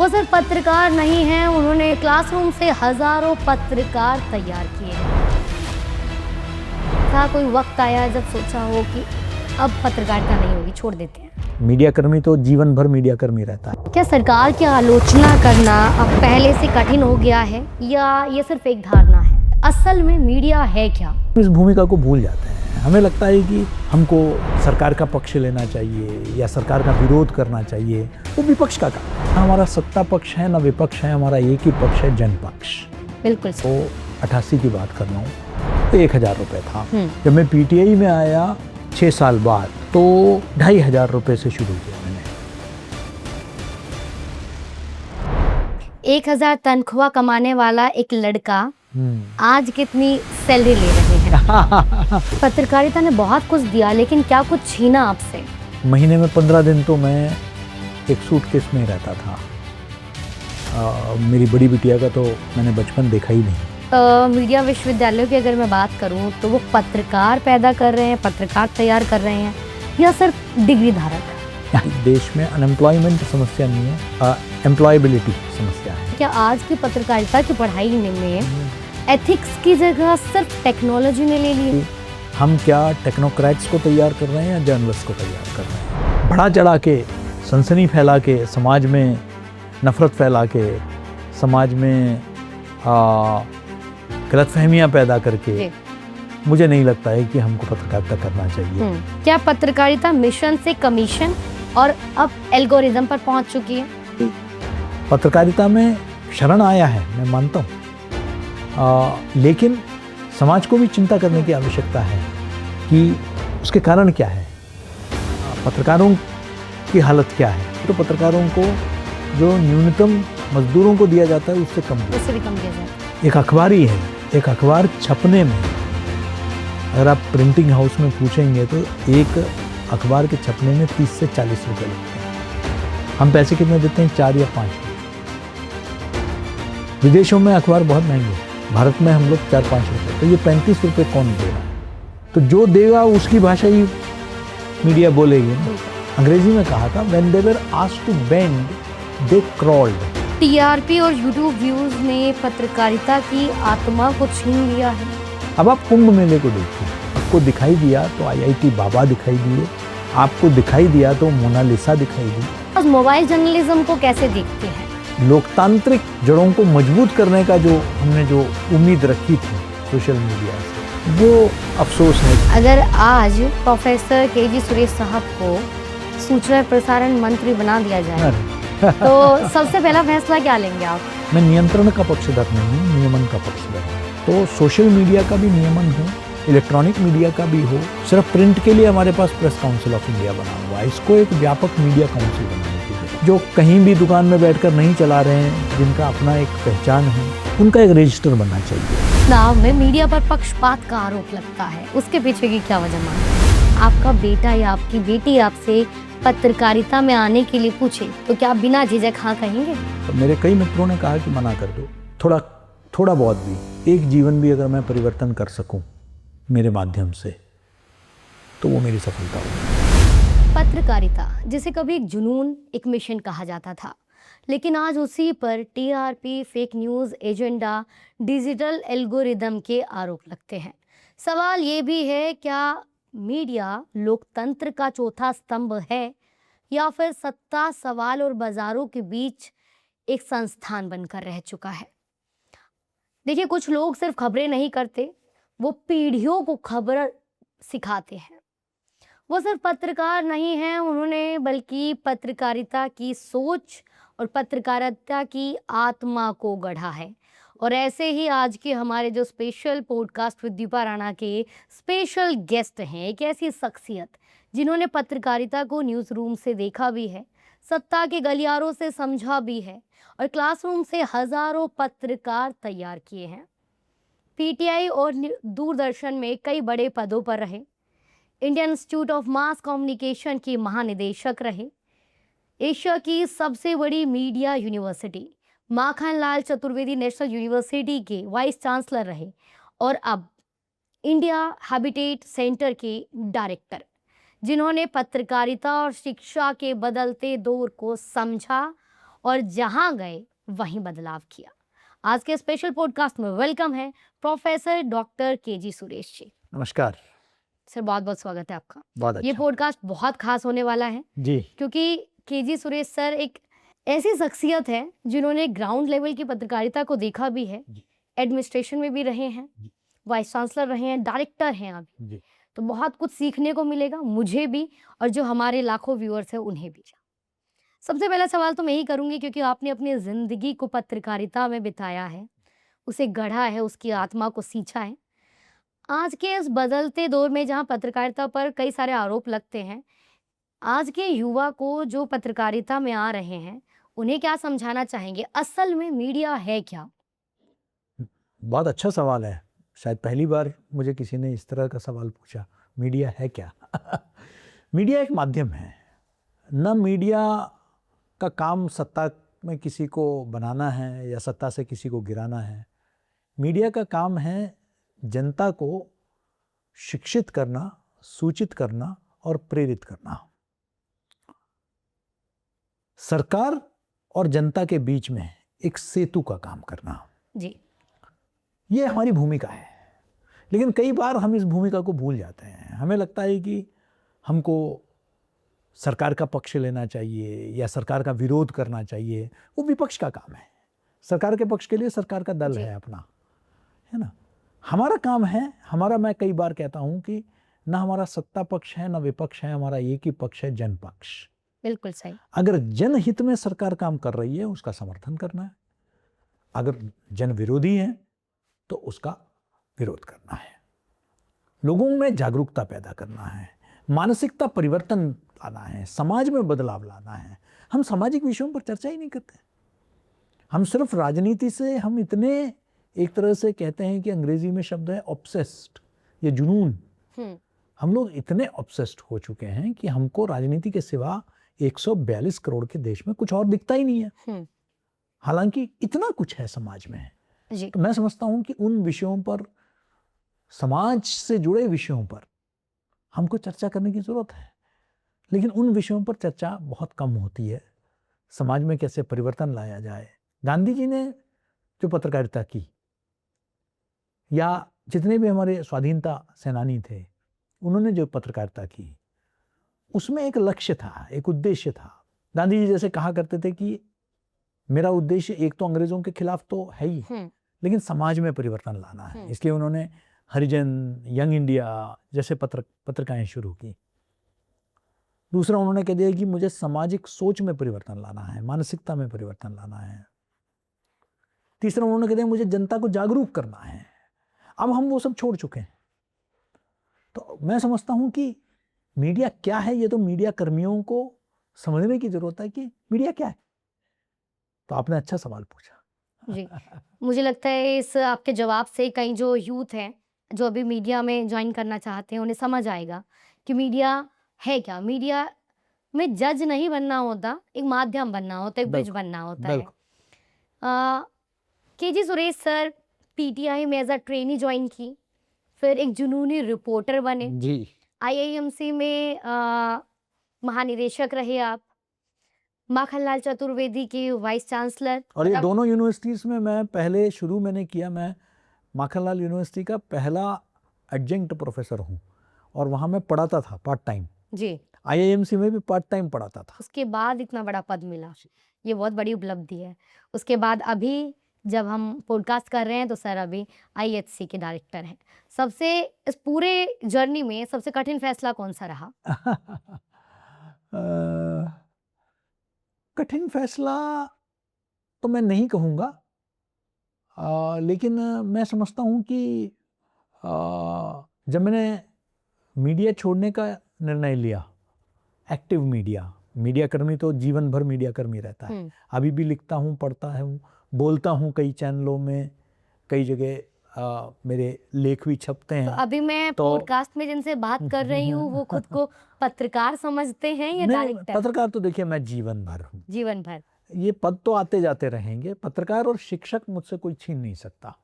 सिर्फ पत्रकार नहीं हैं, उन्होंने क्लासरूम से हजारों पत्रकार तैयार किए हैं। था कोई वक्त आया जब सोचा हो कि अब पत्रकारिता नहीं होगी, छोड़ देते हैं? मीडिया कर्मी तो जीवन भर मीडिया कर्मी रहता है। क्या सरकार की आलोचना करना अब पहले से कठिन हो गया है या ये सिर्फ एक धारणा है? असल में मीडिया है क्या? इस भूमिका को भूल जाते हैं। हमें लगता है कि हमको सरकार का पक्ष लेना चाहिए या सरकार का विरोध करना चाहिए, वो विपक्ष का काम है। हमारा सत्ता पक्ष है ना विपक्ष है, हमारा एक ही पक्ष है, जनपक्ष। बिल्कुल। तो 88 की बात कर रहा हूँ तो 1000 रुपये था। जब मैं पीटीआई में आया 6 साल बाद तो 2500 रुपये से शुरू किया मैंने। 1000 तनख्वाह कमाने वाला एक लड़का आज कितनी सैलरी ले रहे हैं? पत्रकारिता ने बहुत कुछ दिया, लेकिन क्या कुछ छीना आपसे? महीने में 15 दिन तो मैं एक सूटकेस में रहता था। मेरी बड़ी बिटिया का तो मैंने बचपन देखा ही नहीं। मीडिया विश्वविद्यालयों की अगर मैं बात करूं तो वो पत्रकार पैदा कर रहे हैं, पत्रकार तैयार कर रहे हैं या सिर्फ डिग्री धारक? देश में अनएम्प्लॉयमेंट समस्या नहीं है, एम्प्लॉयबिलिटी समस्या है। क्या आज की पत्रकारिता की पढ़ाई में एथिक्स की जगह सिर्फ टेक्नोलॉजी ने ले ली? हम क्या टेक्नोक्रेट्स को तैयार कर रहे हैं या जर्नलिस्ट को तैयार कर रहे हैं? बढ़ा चढ़ा के, सनसनी फैला के, समाज में नफरत फैला के, समाज में गलतफहमियां पैदा करके मुझे नहीं लगता है कि हमको पत्रकारिता करना चाहिए। क्या पत्रकारिता मिशन से कमीशन और अब एल्गोरिदम पर पहुंच चुकी है? पत्रकारिता में शरण आया है, मैं मानता हूँ, लेकिन समाज को भी चिंता करने की आवश्यकता है कि उसके कारण क्या है, पत्रकारों की हालत क्या है। तो पत्रकारों को जो न्यूनतम मजदूरों को दिया जाता है उससे भी कम दिया जाता है। एक अखबार ही है, एक अखबार छपने में अगर आप प्रिंटिंग हाउस में पूछेंगे तो एक अखबार के छपने में 30 से 40 रुपये लगते हैं। हम पैसे कितने देते हैं? 4 या 5। विदेशों में अखबार बहुत महंगे हैं, भारत में हम लोग 4-5 रुपये। तो ये 35 रुपये कौन देगा? तो जो देगा उसकी भाषा ही मीडिया बोलेगी। अंग्रेजी में कहा था, when they were asked to bend, they crawled। TRP और यूट्यूब व्यूज ने पत्रकारिता की आत्मा को छीन लिया है। अब आप कुंभ मेले को देखिए, आपको दिखाई दिया तो आईआईटी बाबा दिखाई दिए, आपको दिखाई दिया तो मोनालिसा दिखाई दी। आज मोबाइल जर्नलिज्म को कैसे देखते हैं? लोकतांत्रिक जड़ों को मजबूत करने का जो हमने जो उम्मीद रखी थी सोशल मीडिया से, वो अफसोस है। अगर आज प्रोफेसर केजी सुरेश साहब को सूचना प्रसारण मंत्री बना दिया जाए तो सबसे पहला फैसला क्या लेंगे आप? मैं नियंत्रण का पक्षधर नहीं हूँ, नियमन का पक्षधर हूँ। तो सोशल मीडिया का भी नियमन हो, इलेक्ट्रॉनिक मीडिया का भी हो। सिर्फ प्रिंट के लिए हमारे पास प्रेस काउंसिल ऑफ इंडिया बना हुआ है, इसको एक व्यापक मीडिया काउंसिल बनाने की जरूरत। जो कहीं भी दुकान में बैठकर नहीं चला रहे हैं, जिनका अपना एक पहचान है, उनका एक रजिस्टर बनना चाहिए। चुनाव में मीडिया पर पक्षपात का आरोप लगता है, उसके पीछे की क्या वजह मानते हैं? आपका बेटा या आपकी बेटी आपसे पत्रकारिता में आने के लिए पूछे तो क्या बिना झिझक हाँ कहेंगे? तो मेरे कई मित्रों ने कहा कि मना कर दो, थोड़ा बहुत भी, एक जीवन भी अगर मैं परिवर्तन कर सकूं मेरे माध्यम से तो वो मेरी सफलता होगी। पत्रकारिता जिसे कभी एक जुनून, एक मिशन कहा जाता था, लेकिन आज उसी पर TRP, fake news agenda, digital algorithm के आरोप लगते हैं। सवाल ये भी है, क्या मीडिया लोकतंत्र का चौथा स्तंभ है या फिर सत्ता, सवाल और बाजारों के बीच एक संस्थान बनकर रह चुका है? देखिए, कुछ लोग सिर्फ खबरें नहीं करते, वो पीढ़ियों को खबर सिखाते हैं। वो सिर्फ पत्रकार नहीं हैं, उन्होंने बल्कि पत्रकारिता की सोच और पत्रकारिता की आत्मा को गढ़ा है। और ऐसे ही आज के हमारे जो special podcast with Deepa Rana के स्पेशल गेस्ट हैं, एक ऐसी शख्सियत जिन्होंने पत्रकारिता को न्यूज़ रूम से देखा भी है, सत्ता के गलियारों से समझा भी है और क्लासरूम से हजारों पत्रकार तैयार किए हैं। पीटीआई और दूरदर्शन में कई बड़े पदों पर रहे, Indian institute of mass communication के महानिदेशक रहे, एशिया की सबसे बड़ी media university Makhanlal Chaturvedi national university के वाइस चांसलर रहे और अब इंडिया हैबिटेट सेंटर के डायरेक्टर, जिन्होंने पत्रकारिता और शिक्षा के बदलते दौर को समझा और जहां गए वहीं बदलाव किया। आज के स्पेशल पॉडकास्ट में वेलकम है professor doctor KG Suresh ji. नमस्कार। सर बहुत बहुत स्वागत है आपका। बहुत ये अच्छा। पॉडकास्ट बहुत खास होने वाला है जी। क्योंकि केजी सुरेश सर एक ऐसी शख्सियत है जिन्होंने ग्राउंड लेवल की पत्रकारिता को देखा भी है, जी। एडमिनिस्ट्रेशन में भी रहे हैं, जी। वाइस चांसलर रहे हैं, डायरेक्टर हैं अभी। जी। तो बहुत कुछ सीखने को मिलेगा मुझे भी और जो हमारे लाखों व्यूअर्स हैं उन्हें भी। सबसे पहला सवाल तो मैं ही करूंगी क्योंकि आपने अपनी जिंदगी को पत्रकारिता में बिताया है, उसे गढ़ा है, उसकी आत्मा को सींचा है। आज के इस बदलते दौर में जहां पत्रकारिता पर कई सारे आरोप लगते हैं, आज के युवा को जो पत्रकारिता में आ रहे हैं उन्हें क्या समझाना चाहेंगे? असल में मीडिया है क्या? बहुत अच्छा सवाल है। शायद पहली बार मुझे किसी ने इस तरह का सवाल पूछा, मीडिया है क्या? मीडिया एक माध्यम है। न मीडिया का काम सत्ता में किसी को बनाना है या सत्ता से किसी को गिराना है। मीडिया का काम है जनता को शिक्षित करना, सूचित करना और प्रेरित करना। सरकार और जनता के बीच में एक सेतु का काम करना, जी, ये हमारी भूमिका है। लेकिन कई बार हम इस भूमिका को भूल जाते हैं। हमें लगता है कि हमको सरकार का पक्ष लेना चाहिए या सरकार का विरोध करना चाहिए। वो विपक्ष का काम है। सरकार के पक्ष के लिए सरकार का दल जी। है अपना, है ना। हमारा काम है, मैं कई बार कहता हूँ कि ना हमारा सत्ता पक्ष है ना विपक्ष है, हमारा एक ही पक्ष है, जन पक्ष। बिल्कुल सही। अगर जनहित में सरकार काम कर रही है उसका समर्थन करना है, अगर जन विरोधी है तो उसका विरोध करना है। लोगों में जागरूकता पैदा करना है, मानसिकता परिवर्तन लाना है, समाज में बदलाव लाना है। हम सामाजिक विषयों पर चर्चा ही नहीं करते। हम सिर्फ राजनीति से हम इतने, एक तरह से कहते हैं कि अंग्रेजी में शब्द है ऑब्सेस्ड, ये जुनून। हम लोग इतने ऑब्सेस्ड हो चुके हैं कि हमको राजनीति के सिवा 142 करोड़ के देश में कुछ और दिखता ही नहीं है। हालांकि इतना कुछ है समाज में। जी। तो मैं समझता हूं कि उन विषयों पर, समाज से जुड़े विषयों पर हमको चर्चा करने की जरूरत है। लेकिन उन विषयों पर चर्चा बहुत कम होती है। समाज में कैसे परिवर्तन लाया जाए। गांधी जी ने जो पत्रकारिता की, या जितने भी हमारे स्वाधीनता सेनानी थे उन्होंने जो पत्रकारिता की, उसमें एक लक्ष्य था, एक उद्देश्य था। गांधी जी जैसे कहा करते थे कि मेरा उद्देश्य एक तो अंग्रेजों के खिलाफ तो है ही, लेकिन समाज में परिवर्तन लाना है। इसलिए उन्होंने हरिजन, यंग इंडिया जैसे पत्रिकाएं शुरू की। दूसरा उन्होंने कह दिया कि मुझे सामाजिक सोच में परिवर्तन लाना है, मानसिकता में परिवर्तन लाना है। तीसरा उन्होंने कह दिया मुझे जनता को जागरूक करना है। अब हम वो सब छोड़ चुके हैं। तो मैं समझता हूं कि मीडिया क्या है, ये तो मीडिया कर्मियों को समझने की जरूरत है कि मीडिया क्या है। तो आपने अच्छा सवाल पूछा। जी, मुझे लगता है इस आपके जवाब से कई जो यूथ हैं जो अभी मीडिया में ज्वाइन करना चाहते हैं उन्हें समझ आएगा कि मीडिया है क्या। मीडिया में जज नहीं बनना होता, एक माध्यम बनना होता है, एक ब्रिज बनना होता है। केजी सुरेश सर पीटीआई में एज अ ट्रेनी ज्वाइन की, फिर एक जुनूनी रिपोर्टर बने जी। आईआईएमसी में महानिदेशक रहे आप, माखनलाल चतुर्वेदी की वाइस चांसलर। और ये दोनों यूनिवर्सिटीज़ में मैं पहले शुरू मैंने किया। मैं माखनलाल यूनिवर्सिटी का पहला एडजंक्ट प्रोफेसर हूँ और वहाँ मैं पढ़ाता था पार्ट टाइम। जी। आईआईएमसी में भी पार्ट टाइम पढ़ाता था। उसके बाद इतना बड़ा पद मिला, ये बहुत बड़ी उपलब्धि है। उसके बाद अभी जब हम पॉडकास्ट कर रहे हैं तो सर अभी आईएचसी के डायरेक्टर हैं। सबसे इस पूरे जर्नी में सबसे कठिन फैसला कौन सा रहा? कठिन फैसला तो मैं नहीं कहूँगा, लेकिन मैं समझता हूँ कि जब मैंने मीडिया छोड़ने का निर्णय लिया, एक्टिव मीडिया कर्मी तो जीवन भर मीडिया कर्मी रहता है। अभी भी लिखता हूँ, पढ़ता हूँ, बोलता हूँ कई चैनलों में, कई जगह मेरे लेख भी छपते हैं। तो अभी मैं पॉडकास्ट में जिनसे बात कर रही हूँ वो खुद को पत्रकार समझते हैं या डायरेक्टर? पत्रकार तो देखिए मैं जीवन भर हूँ। जीवन भर ये पद तो आते जाते रहेंगे। पत्रकार और शिक्षक मुझसे कोई छीन नहीं सकता।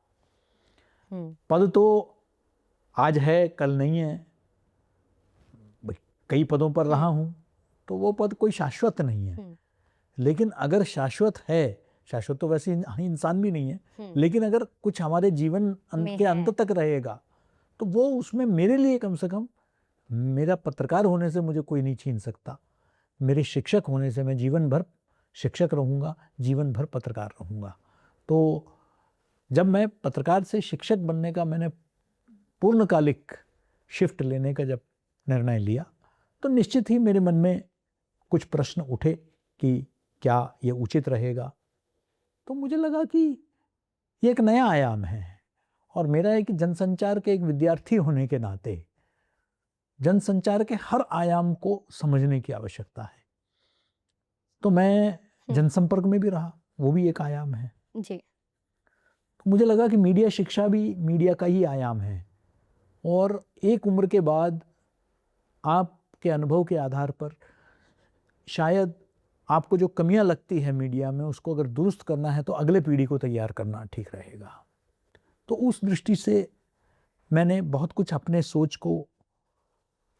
पद तो आज है कल नहीं है। कई पदों पर रहा हूँ तो वो पद कोई शाश्वत नहीं है। लेकिन अगर शाश्वत है, शाश्वत तो वैसे इंसान भी नहीं है, लेकिन अगर कुछ हमारे जीवन में के है। अंत तक रहेगा तो वो उसमें मेरे लिए कम से कम, मेरा पत्रकार होने से मुझे कोई नहीं छीन सकता, मेरे शिक्षक होने से मैं जीवन भर शिक्षक रहूँगा, जीवन भर पत्रकार रहूँगा। तो जब मैं पत्रकार से शिक्षक बनने का मैंने पूर्णकालिक शिफ्ट लेने का जब निर्णय लिया तो निश्चित ही मेरे मन में कुछ प्रश्न उठे कि क्या ये उचित रहेगा। तो मुझे लगा कि ये एक नया आयाम है और मेरा एक जनसंचार के एक विद्यार्थी होने के नाते जनसंचार के हर आयाम को समझने की आवश्यकता है। तो मैं जनसंपर्क में भी रहा, वो भी एक आयाम है। जी। तो मुझे लगा कि मीडिया शिक्षा भी मीडिया का ही आयाम है और एक उम्र के बाद आपके अनुभव के आधार पर शायद आपको जो कमियां लगती है मीडिया में उसको अगर दुरुस्त करना है तो अगले पीढ़ी को तैयार करना ठीक रहेगा। तो उस दृष्टि से मैंने बहुत कुछ अपने सोच को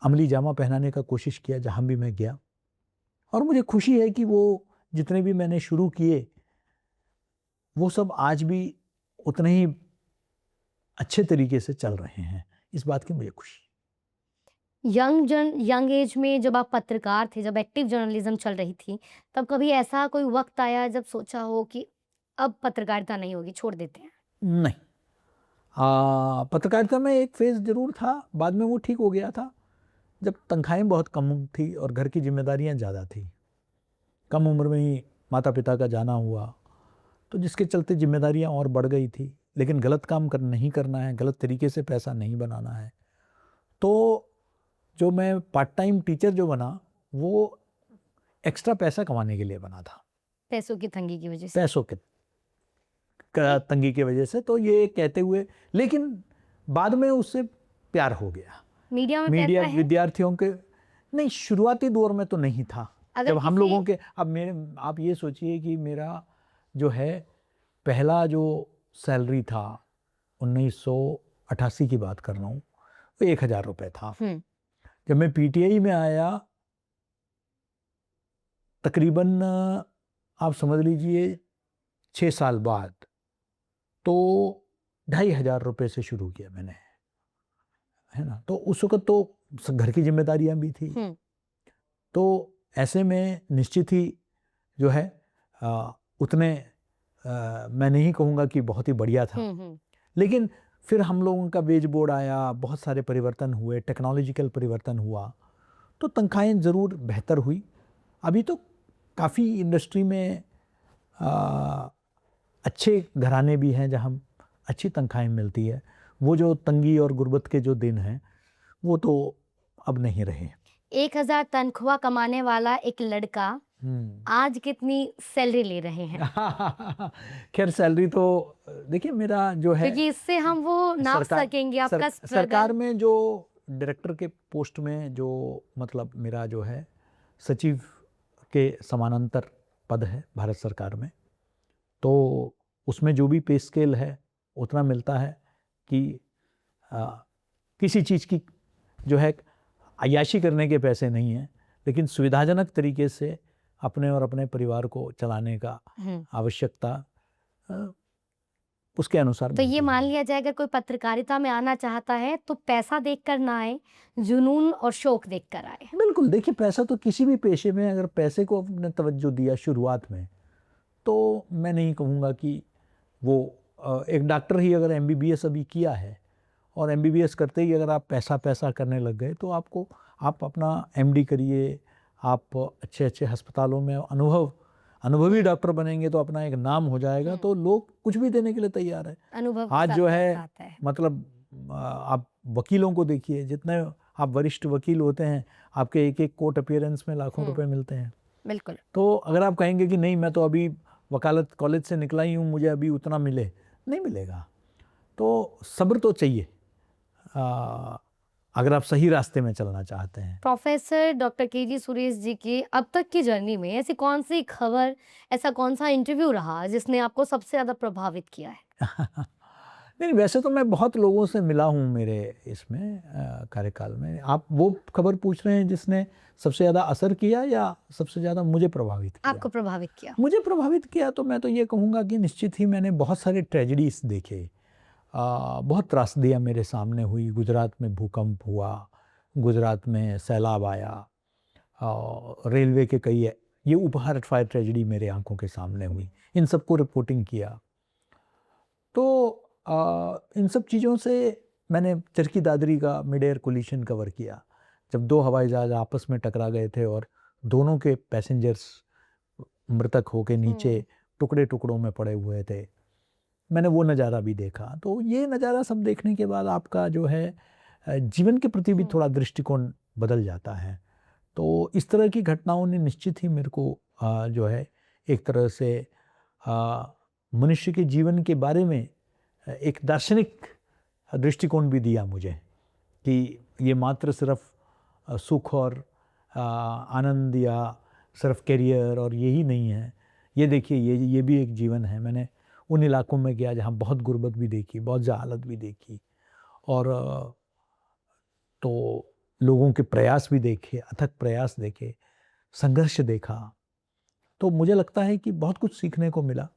अमली जामा पहनाने का कोशिश किया जहाँ भी मैं गया और मुझे खुशी है कि वो जितने भी मैंने शुरू किए वो सब आज भी उतने ही अच्छे तरीके से चल रहे हैं, इस बात की मुझे खुशी। यंग एज में जब आप पत्रकार थे, जब एक्टिव जर्नलिज्म चल रही थी, तब कभी ऐसा कोई वक्त आया जब सोचा हो कि अब पत्रकारिता नहीं होगी, छोड़ देते हैं? नहीं, पत्रकारिता में एक फेज़ ज़रूर था, बाद में वो ठीक हो गया था जब तनख्वाहें बहुत कम थी और घर की जिम्मेदारियां ज़्यादा थी। कम उम्र में ही माता पिता का जाना हुआ तो जिसके चलते जिम्मेदारियां और बढ़ गई थी, लेकिन गलत काम नहीं करना है, गलत तरीके से पैसा नहीं बनाना है। तो जो मैं पार्ट टाइम टीचर जो बना वो एक्स्ट्रा पैसा कमाने के लिए बना था, पैसों की तंगी की वजह से। पैसों के तंगी की वजह से। तो ये कहते हुए, लेकिन बाद में उससे प्यार हो गया। मीडिया में मीडिया पैसा है? विद्यार्थियों के नहीं, शुरुआती दौर में तो नहीं था। अगर जब हम किसी- लोगों के, अब मेरे, आप ये सोचिए कि मेरा जो है पहला जो सैलरी था 1988 की बात कर रहा हूँ, वो 1000 रुपये था। जब मैं पीटीआई में आया तकरीबन आप समझ लीजिए 6 साल बाद, तो 2500 रुपये से शुरू किया मैंने, है ना। तो उस वक्त तो घर की जिम्मेदारियां भी थी, तो ऐसे में निश्चित ही जो है उतने मैं नहीं कहूँगा कि बहुत ही बढ़िया था, लेकिन फिर हम लोगों का वेज बोर्ड आया, बहुत सारे परिवर्तन हुए, टेक्नोलॉजिकल परिवर्तन हुआ, तो तनख्वाहें ज़रूर बेहतर हुई। अभी तो काफ़ी इंडस्ट्री में अच्छे घराने भी हैं जहाँ अच्छी तनख्वाहें मिलती है। वो जो तंगी और गुर्बत के जो दिन हैं वो तो अब नहीं रहे। 1000 तनख्वाह कमाने वाला एक लड़का आज कितनी सैलरी ले रहे हैं? खैर सैलरी तो देखिए मेरा जो है, क्योंकि इससे हम वो नाप सकेंगे आपका सरकार में जो डायरेक्टर के पोस्ट में जो मतलब मेरा जो है सचिव के समानांतर पद है भारत सरकार में, तो उसमें जो भी पे स्केल है उतना मिलता है कि किसी चीज़ की जो है अय्याशी करने के पैसे नहीं हैं, लेकिन सुविधाजनक तरीके से अपने और अपने परिवार को चलाने का आवश्यकता उसके अनुसार। तो ये मान लिया जाए अगर कोई पत्रकारिता में आना चाहता है तो पैसा देखकर ना आए, जुनून और शौक देखकर आए। बिल्कुल, देखिए पैसा तो किसी भी पेशे में अगर पैसे को आपने तवज्जो दिया शुरुआत में, तो मैं नहीं कहूँगा कि वो एक डॉक्टर ही अगर MBBS अभी किया है और MBBS करते ही अगर आप पैसा करने लग गए तो आप अपना MD करिए, आप अच्छे अच्छे अस्पतालों में अनुभवी डॉक्टर बनेंगे तो अपना एक नाम हो जाएगा, तो लोग कुछ भी देने के लिए तैयार है। अनुभव आज जो है मतलब आप वकीलों को देखिए, जितने आप वरिष्ठ वकील होते हैं आपके एक एक कोर्ट अपीयरेंस में लाखों रुपए मिलते हैं। बिल्कुल। तो अगर आप कहेंगे कि नहीं मैं तो अभी वकालत कॉलेज से निकला ही हूँ, मुझे अभी उतना मिले, नहीं मिलेगा। तो सब्र तो चाहिए अगर आप सही रास्ते में चलना चाहते हैं। Professor doctor KG Suresh ji की अब तक की जर्नी में ऐसी कौन सी खबर, ऐसा कौन सा इंटरव्यू रहा जिसने आपको सबसे ज़्यादा प्रभावित किया है? नहीं, वैसे तो मैं बहुत लोगों से मिला हूँ मेरे इसमें कार्यकाल में। आप वो खबर पूछ रहे हैं जिसने सबसे ज़्यादा असर किया या सबसे ज़्यादा मुझे प्रभावित किया? आपको प्रभावित किया? मुझे प्रभावित किया तो मैं तो ये कहूँगा कि निश्चित ही मैंने बहुत सारे ट्रेजेडीज़ देखे। बहुत त्रासदियाँ मेरे सामने हुई। गुजरात में भूकंप हुआ, गुजरात में सैलाब आया, रेलवे के कई ये उपहार फायर ट्रेजेडी मेरे आंखों के सामने हुई। इन सबको रिपोर्टिंग किया। तो इन सब चीज़ों से मैंने चरखी दादरी का मिड एयर कोलिशन कवर किया, जब 2 हवाई जहाज़ आपस में टकरा गए थे और दोनों के पैसेंजर्स मृतक होके नीचे टुकड़े-टुकड़ों में पड़े हुए थे। मैंने वो नज़ारा भी देखा। तो ये नज़ारा सब देखने के बाद आपका जो है जीवन के प्रति भी थोड़ा दृष्टिकोण बदल जाता है। तो इस तरह की घटनाओं ने निश्चित ही मेरे को जो है एक तरह से मनुष्य के जीवन के बारे में एक दार्शनिक दृष्टिकोण भी दिया मुझे कि ये मात्र सिर्फ सुख और आनंद या सिर्फ करियर और यही नहीं है। ये देखिए, ये भी एक जीवन है। मैंने उन इलाकों में गया जहाँ बहुत गुर्बत भी देखी, बहुत जहालत भी देखी और तो लोगों के प्रयास भी देखे, अथक प्रयास देखे, संघर्ष देखा। तो मुझे लगता है कि बहुत कुछ सीखने को मिला।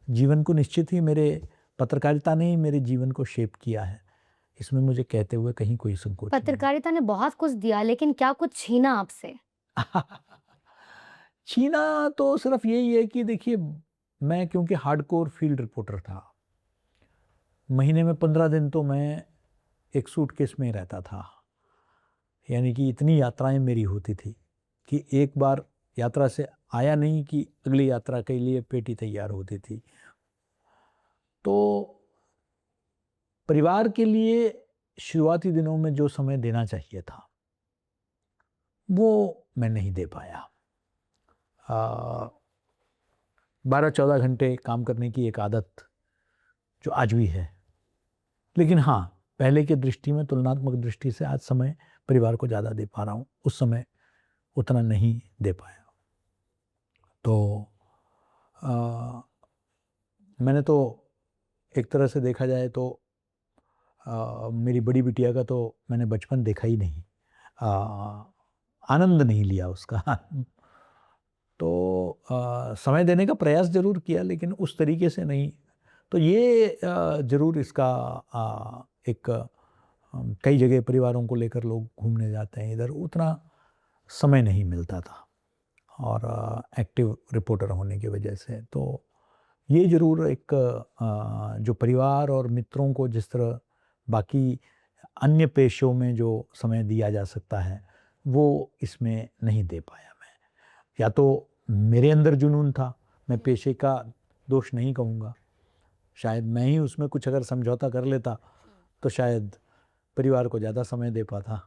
जीवन को निश्चित ही मेरे पत्रकारिता ने ही मेरे जीवन को शेप किया है। इसमें मुझे कहते हुए कहीं कोई संकोच नहीं। पत्रकारिता ने बहुत कुछ दिया, लेकिन क्या कुछ छीना आपसे? छीना तो सिर्फ यही है कि देखिए, मैं क्योंकि हार्डकोर फील्ड रिपोर्टर था, महीने में 15 दिन तो मैं एक सूटकेस में रहता था। यानी कि इतनी यात्राएं मेरी होती थी कि एक बार यात्रा से आया नहीं कि अगली यात्रा के लिए पेटी तैयार होती थी। तो परिवार के लिए शुरुआती दिनों में जो समय देना चाहिए था, वो मैं नहीं दे पाया। 12-14 घंटे काम करने की एक आदत जो आज भी है, लेकिन हाँ, पहले की दृष्टि में, तुलनात्मक दृष्टि से आज समय परिवार को ज़्यादा दे पा रहा हूँ, उस समय उतना नहीं दे पाया। तो मैंने तो एक तरह से देखा जाए तो मेरी बड़ी बिटिया का तो मैंने बचपन देखा ही नहीं, आनंद नहीं लिया उसका। तो समय देने का प्रयास ज़रूर किया, लेकिन उस तरीके से नहीं। तो ये ज़रूर इसका एक कई जगह परिवारों को लेकर लोग घूमने जाते हैं, इधर उतना समय नहीं मिलता था और एक्टिव रिपोर्टर होने की वजह से। तो ये ज़रूर एक जो परिवार और मित्रों को जिस तरह बाकी अन्य पेशों में जो समय दिया जा सकता है, वो इसमें नहीं दे पाया मैं। या तो मेरे अंदर जुनून था, मैं पेशे का दोष नहीं कहूँगा, शायद मैं ही उसमें कुछ अगर समझौता कर लेता तो शायद परिवार को ज़्यादा समय दे पाता।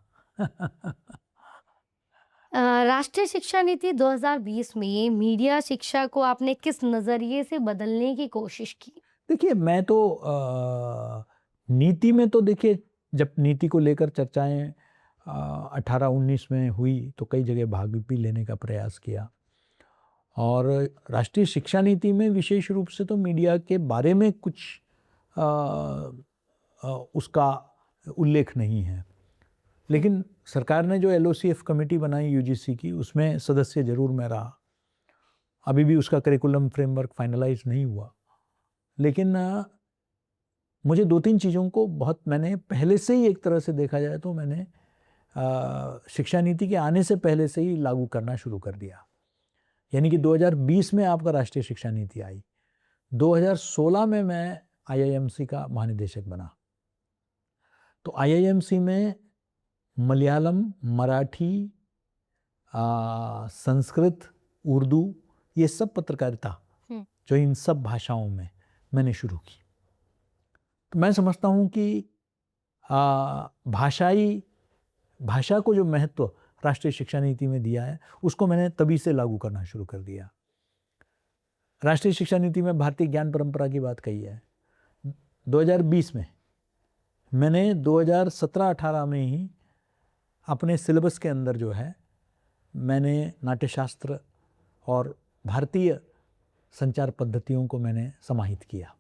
राष्ट्रीय शिक्षा नीति 2020 में मीडिया शिक्षा को आपने किस नज़रिए से बदलने की कोशिश की? देखिए, मैं तो नीति में तो देखिए, जब नीति को लेकर चर्चाएं 18-19 में हुई तो कई जगह भाग भी लेने का प्रयास किया और राष्ट्रीय शिक्षा नीति में विशेष रूप से तो मीडिया के बारे में कुछ उसका उल्लेख नहीं है। लेकिन सरकार ने जो LOCF कमेटी बनाई UGC की, उसमें सदस्य ज़रूर मैं रहा। अभी भी उसका करिकुलम फ्रेमवर्क फाइनलाइज नहीं हुआ, लेकिन मुझे 2-3 चीज़ों को बहुत, मैंने पहले से ही एक तरह से देखा जाए तो मैंने शिक्षा नीति के आने से पहले से ही लागू करना शुरू कर दिया। यानी कि 2020 में आपका राष्ट्रीय शिक्षा नीति आई, 2016 में मैं IIMC का महानिदेशक बना। तो IIMC में मलयालम, मराठी, संस्कृत, उर्दू, ये सब पत्रकारिता जो इन सब भाषाओं में मैंने शुरू की। तो मैं समझता हूँ कि भाषा को जो महत्व राष्ट्रीय शिक्षा नीति में दिया है, उसको मैंने तभी से लागू करना शुरू कर दिया। राष्ट्रीय शिक्षा नीति में भारतीय ज्ञान परंपरा की बात कही है। 2020 में मैंने 2017-18 में ही अपने सिलेबस के अंदर जो है, मैंने नाट्यशास्त्र और भारतीय संचार पद्धतियों को मैंने समाहित किया।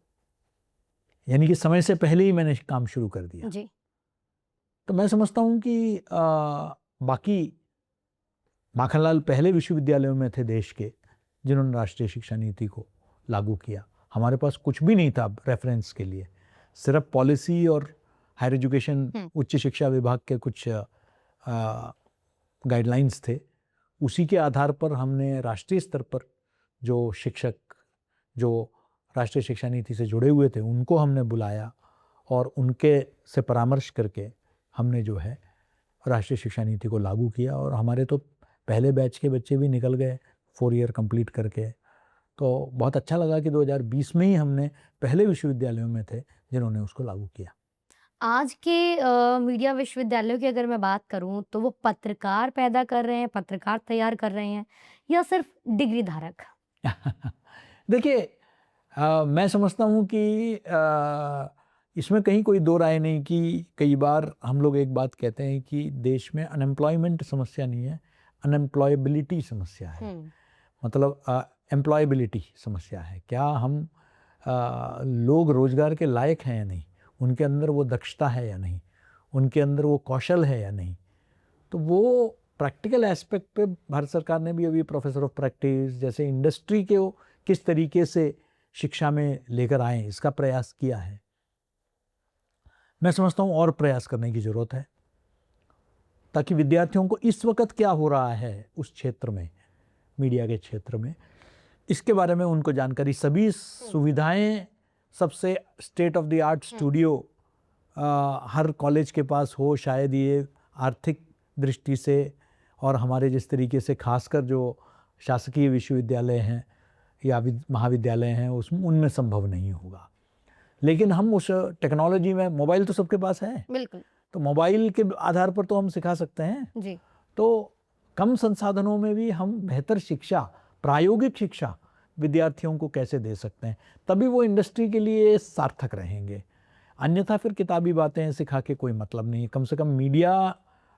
यानी कि समय से पहले ही मैंने काम शुरू कर दिया। जी। तो मैं समझता हूँ कि बाकी माखनलाल पहले विश्वविद्यालयों में थे देश के जिन्होंने राष्ट्रीय शिक्षा नीति को लागू किया। हमारे पास कुछ भी नहीं था रेफरेंस के लिए, सिर्फ पॉलिसी और हायर एजुकेशन उच्च शिक्षा विभाग के कुछ गाइडलाइंस थे। उसी के आधार पर हमने राष्ट्रीय स्तर पर जो शिक्षक जो राष्ट्रीय शिक्षा नीति से जुड़े हुए थे उनको हमने बुलाया और उनके से परामर्श करके हमने जो है राष्ट्रीय शिक्षा नीति को लागू किया। और हमारे तो पहले बैच के बच्चे भी निकल गए 4 ईयर कंप्लीट करके। तो बहुत अच्छा लगा कि 2020 में ही हमने पहले विश्वविद्यालयों में थे जिन्होंने उसको लागू किया। आज के मीडिया विश्वविद्यालयों की अगर मैं बात करूं तो वो पत्रकार पैदा कर रहे हैं, पत्रकार तैयार कर रहे हैं या सिर्फ डिग्री धारक? देखिए, मैं समझता हूँ कि इसमें कहीं कोई दो राय नहीं कि कई बार हम लोग एक बात कहते हैं कि देश में अनएम्प्लॉयमेंट समस्या नहीं है, अनएम्प्लॉयबिलिटी समस्या है। मतलब एम्प्लॉयबिलिटी समस्या है। क्या हम लोग रोजगार के लायक हैं या नहीं, उनके अंदर वो दक्षता है या नहीं, उनके अंदर वो कौशल है या नहीं। तो वो प्रैक्टिकल एस्पेक्ट पे भारत सरकार ने भी अभी प्रोफेसर ऑफ प्रैक्टिस जैसे इंडस्ट्री के वो किस तरीके से शिक्षा में लेकर आए इसका प्रयास किया है। मैं समझता हूँ और प्रयास करने की ज़रूरत है ताकि विद्यार्थियों को इस वक्त क्या हो रहा है उस क्षेत्र में, मीडिया के क्षेत्र में, इसके बारे में उनको जानकारी, सभी सुविधाएं, सबसे state of the art studio her college के पास हो। शायद ये आर्थिक दृष्टि से और हमारे जिस तरीके से खासकर जो शासकीय विश्वविद्यालय हैं या महाविद्यालय हैं उनमें संभव नहीं होगा। लेकिन हम उस टेक्नोलॉजी में, मोबाइल तो सबके पास है, बिल्कुल, तो मोबाइल के आधार पर तो हम सिखा सकते हैं जी। तो कम संसाधनों में भी हम बेहतर शिक्षा, प्रायोगिक शिक्षा विद्यार्थियों को कैसे दे सकते हैं, तभी वो इंडस्ट्री के लिए सार्थक रहेंगे। अन्यथा फिर किताबी बातें सिखा के कोई मतलब नहीं है। कम से कम मीडिया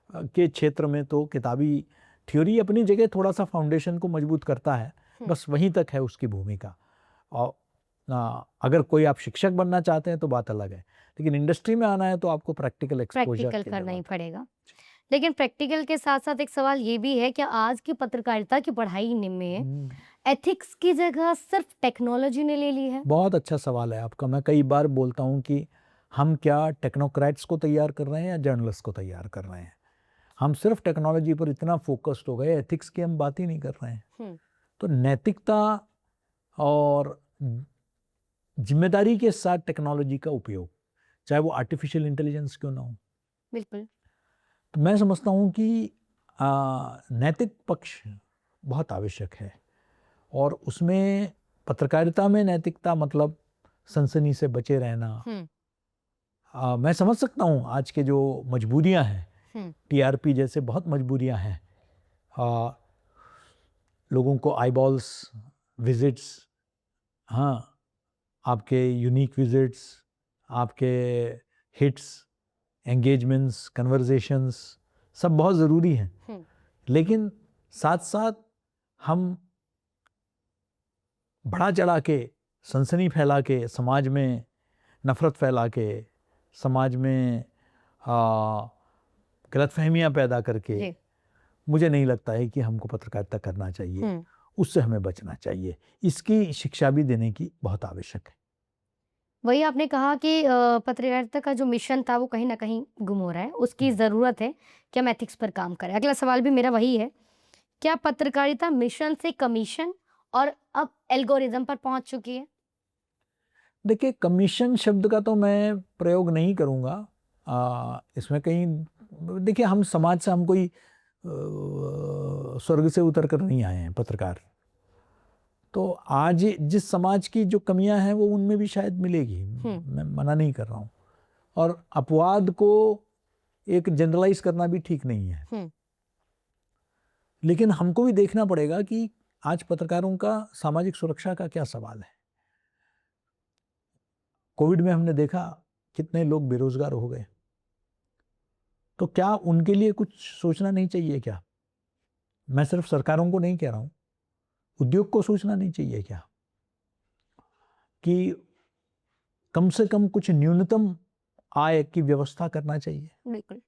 के क्षेत्र में तो किताबी थ्योरी अपनी जगह थोड़ा सा फाउंडेशन को मजबूत करता है, बस वहीं तक है उसकी भूमिका। और अगर कोई आप शिक्षक बनना चाहते हैं तो बात अलग है, लेकिन इंडस्ट्री में आना है तो आपको प्रैक्टिकल एक्सपोजर प्रैक्टिकल करना ही पड़ेगा। लेकिन प्रैक्टिकल के साथ साथ एक सवाल ये भी है कि आज की पत्रकारिता की पढ़ाई में एथिक्स की जगह सिर्फ टेक्नोलॉजी ने ले ली है। बहुत अच्छा सवाल है आपका। मैं कई बार बोलता हूँ कि हम क्या टेक्नोक्रेट्स को तैयार कर रहे हैं या जर्नलिस्ट को तैयार कर रहे हैं। हम सिर्फ टेक्नोलॉजी पर इतना फोकस्ड हो गए, एथिक्स की हम बात ही नहीं कर रहे हैं। तो नैतिकता और जिम्मेदारी के साथ टेक्नोलॉजी का उपयोग, चाहे वो आर्टिफिशियल इंटेलिजेंस क्यों ना हो, बिल्कुल, तो मैं समझता हूँ कि नैतिक पक्ष बहुत आवश्यक है। और उसमें पत्रकारिता में नैतिकता मतलब सनसनी से बचे रहना। मैं समझ सकता हूँ आज के जो मजबूरियाँ हैं, टीआरपी जैसे बहुत मजबूरियाँ हैं, लोगों को आईबॉल्स, विजिट्स, हाँ, आपके यूनिक विजिट्स, आपके हिट्स, एंगेजमेंट्स, कन्वर्जेशंस सब बहुत ज़रूरी हैं। लेकिन साथ साथ हम बढ़ा चढ़ा के, सनसनी फैला के, समाज में नफ़रत फैला के, समाज में गलतफहमियां पैदा करके मुझे नहीं लगता है कि हमको पत्रकारिता करना चाहिए। उससे हमें बचना चाहिए। इसकी शिक्षा भी देने की बहुत आवश्यक है। वही आपने कहा कि पत्रकारिता का जो मिशन था वो कहीं ना कहीं गुम हो रहा है, उसकी ज़रूरत है कि हम एथिक्स पर काम करें। अगला सवाल भी मेरा वही है, क्या पत्रकारिता मिशन से कमीशन और अब एल्गोरिदम पर पहुंच चुकी है? देखिए, कमीशन शब्द का तो मैं प्रयोग नहीं करूँगा इसमें कहीं। देखिए, हम समाज से, हम कोई स्वर्ग से उतर कर नहीं आए हैं पत्रकार। तो आज जिस समाज की जो कमियां हैं वो उनमें भी शायद मिलेगी, मैं मना नहीं कर रहा हूँ। और अपवाद को एक जनरलाइज करना भी ठीक नहीं है। लेकिन हमको भी देखना पड़ेगा कि आज पत्रकारों का सामाजिक सुरक्षा का क्या सवाल है। कोविड में हमने देखा कितने लोग बेरोजगार हो गए, तो क्या उनके लिए कुछ सोचना नहीं चाहिए क्या? मैं सिर्फ सरकारों को नहीं कह रहा हूं, उद्योग को सोचना नहीं चाहिए क्या कि कम से कम कुछ न्यूनतम आय की व्यवस्था करना चाहिए। बिल्कुल।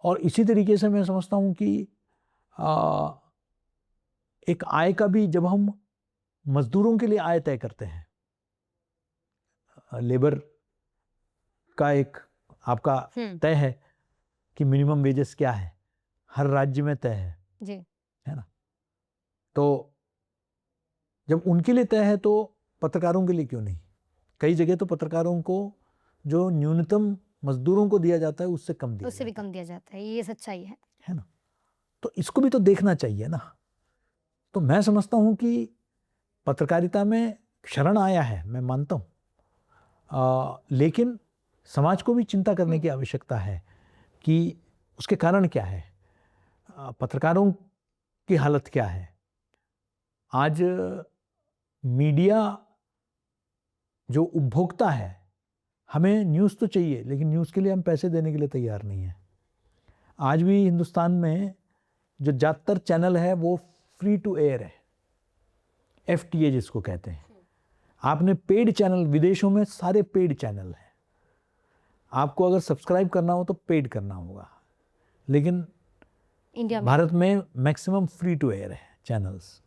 और इसी तरीके से मैं समझता हूँ कि एक आय का भी, जब हम मजदूरों के लिए आय तय करते हैं, लेबर का एक आपका तय है कि मिनिमम वेजेस क्या है, हर राज्य में तय है जी। है ना। तो जब उनके लिए तय है तो पत्रकारों के लिए क्यों नहीं? कई जगह तो पत्रकारों को जो न्यूनतम मजदूरों को दिया जाता है उससे कम दिया उससे भी जाता कम दिया जाता है, ये सच्चाई है ना। तो इसको भी तो देखना चाहिए ना। तो मैं समझता हूँ कि पत्रकारिता में क्षरण आया है, मैं मानता हूँ, लेकिन समाज को भी चिंता करने की आवश्यकता है कि उसके कारण क्या है, पत्रकारों की हालत क्या है। आज मीडिया जो उपभोक्ता है, हमें न्यूज़ तो चाहिए लेकिन न्यूज़ के लिए हम पैसे देने के लिए तैयार नहीं हैं। आज भी हिंदुस्तान में जो ज़्यादातर चैनल है वो फ्री टू एयर है, FTA जिसको कहते हैं। आपने पेड चैनल, विदेशों में सारे पेड चैनल हैं, आपको अगर सब्सक्राइब करना हो तो पेड करना होगा, लेकिन इंडिया में भारत में मैक्सिमम फ्री टू एयर है चैनल्स,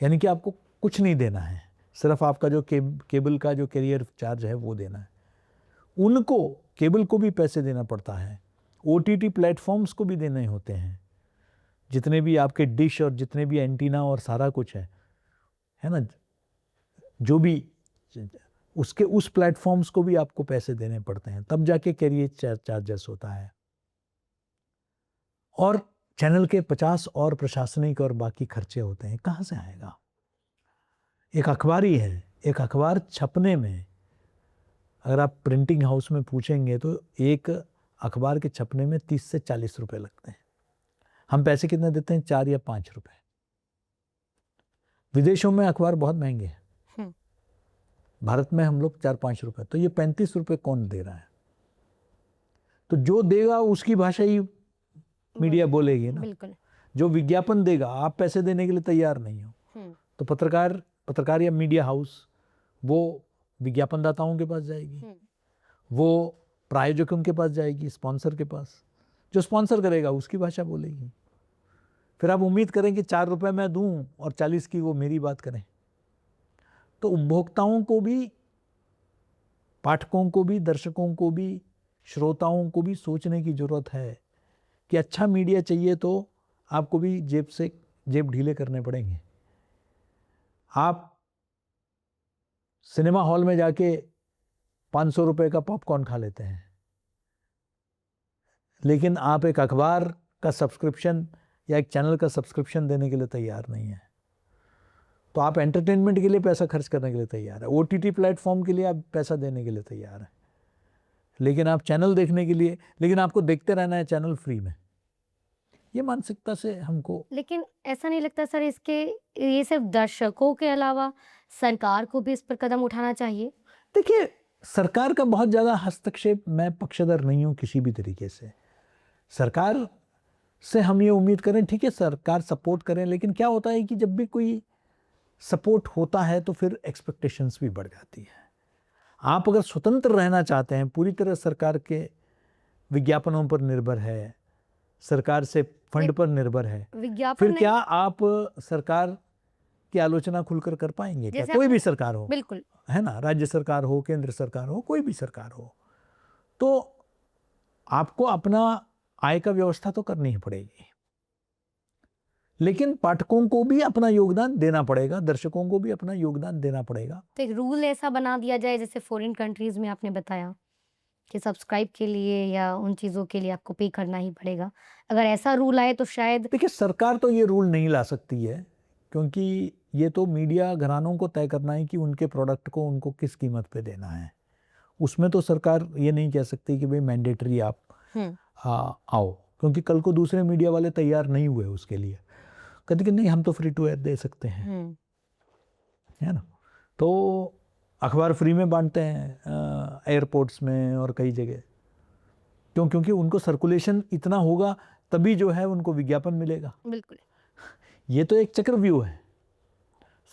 यानी कि आपको कुछ नहीं देना है, सिर्फ आपका जो केबल का जो कैरियर चार्ज है वो देना है। उनको, केबल को भी पैसे देना पड़ता है, OTT प्लेटफॉर्म्स को भी देने होते हैं, जितने भी आपके डिश और जितने भी एंटीना और सारा कुछ है ना, जो भी उसके उस प्लेटफॉर्म्स को भी आपको पैसे देने पड़ते हैं, तब जाके कैरियर चार्जेस होता है। और चैनल के 50 और प्रशासनिक और बाकी खर्चे होते हैं, कहाँ से आएगा? एक अखबार ही है, एक अखबार छपने में अगर आप प्रिंटिंग हाउस में पूछेंगे तो एक अखबार के छपने में 30 से 40 रुपए लगते हैं। हम पैसे कितने देते हैं? 4 या 5 रुपए। विदेशों में अखबार बहुत महंगे हैं, भारत में हम लोग 4-5 रुपए, तो ये 35 रुपए कौन दे रहा है? तो जो देगा उसकी भाषा ही मीडिया बोलेगी ना। बिल्कुल। जो विज्ञापन देगा, आप पैसे देने के लिए तैयार नहीं हो, तो पत्रकार या मीडिया हाउस वो विज्ञापनदाताओं के पास जाएगी, वो प्रायोजकों के पास जाएगी, स्पॉन्सर के पास। जो स्पॉन्सर करेगा उसकी भाषा बोलेगी। फिर आप उम्मीद करें कि 4 रुपए मैं दूं और 40 की वो मेरी बात करें। तो उपभोक्ताओं को भी, पाठकों को भी, दर्शकों को भी, श्रोताओं को भी सोचने की जरूरत है कि अच्छा मीडिया चाहिए तो आपको भी जेब ढीले करने पड़ेंगे। आप सिनेमा हॉल में जाके 500 रुपए का पॉपकॉर्न खा लेते हैं, लेकिन आप एक अखबार का सब्सक्रिप्शन या एक चैनल का सब्सक्रिप्शन देने के लिए तैयार नहीं है। तो आप एंटरटेनमेंट के लिए पैसा खर्च करने के लिए तैयार है, OTT प्लेटफॉर्म के लिए आप पैसा देने के लिए तैयार है, लेकिन आप चैनल देखने के लिए, लेकिन आपको देखते रहना है चैनल फ्री में। ये मानसिकता से हमको, लेकिन ऐसा नहीं लगता सर, ये सिर्फ दर्शकों के अलावा सरकार को भी इस पर कदम उठाना चाहिए? देखिए, सरकार का बहुत ज़्यादा हस्तक्षेप, मैं पक्षधर नहीं हूँ किसी भी तरीके से। सरकार से हम ये उम्मीद करें, ठीक है सरकार सपोर्ट करें, लेकिन क्या होता है कि जब भी कोई सपोर्ट होता है तो फिर एक्सपेक्टेशंस भी बढ़ जाती है। आप अगर स्वतंत्र रहना चाहते हैं, पूरी तरह सरकार के विज्ञापनों पर निर्भर है, सरकार से फंड पर निर्भर है, विज्ञापन फिर क्या आप सरकार की आलोचना खुलकर कर पाएंगे? क्या कोई भी सरकार हो, बिल्कुल है ना, राज्य सरकार हो, केंद्र सरकार हो, कोई भी सरकार हो, तो आपको अपना आय का व्यवस्था तो करनी ही पड़ेगी, लेकिन पाठकों को भी अपना योगदान देना पड़ेगा, दर्शकों को भी अपना योगदान देना पड़ेगा। तो एक रूल ऐसा बना दिया जाए जैसे फॉरेन कंट्रीज में आपने बताया कि सब्सक्राइब के लिए या उन चीज़ों के लिए आपको पे करना ही पड़ेगा। अगर ऐसा रूल आए तो शायद, देखिए, सरकार तो ये रूल नहीं ला सकती है, क्योंकि ये तो मीडिया घरानों को तय करना है कि उनके प्रोडक्ट को उनको किस कीमत पे देना है। उसमें तो सरकार ये नहीं कह सकती कि भाई मैंडेटरी आप आओ, क्योंकि कल को दूसरे मीडिया वाले तैयार नहीं हुए उसके लिए, कहते कि नहीं हम तो फ्री टू एयर दे सकते हैं, है ना। तो अखबार फ्री में बांटते हैं एयरपोर्ट्स में और कई जगह, क्योंकि उनको सर्कुलेशन इतना होगा तभी जो है उनको विज्ञापन मिलेगा। बिल्कुल ये तो एक चक्रव्यूह है,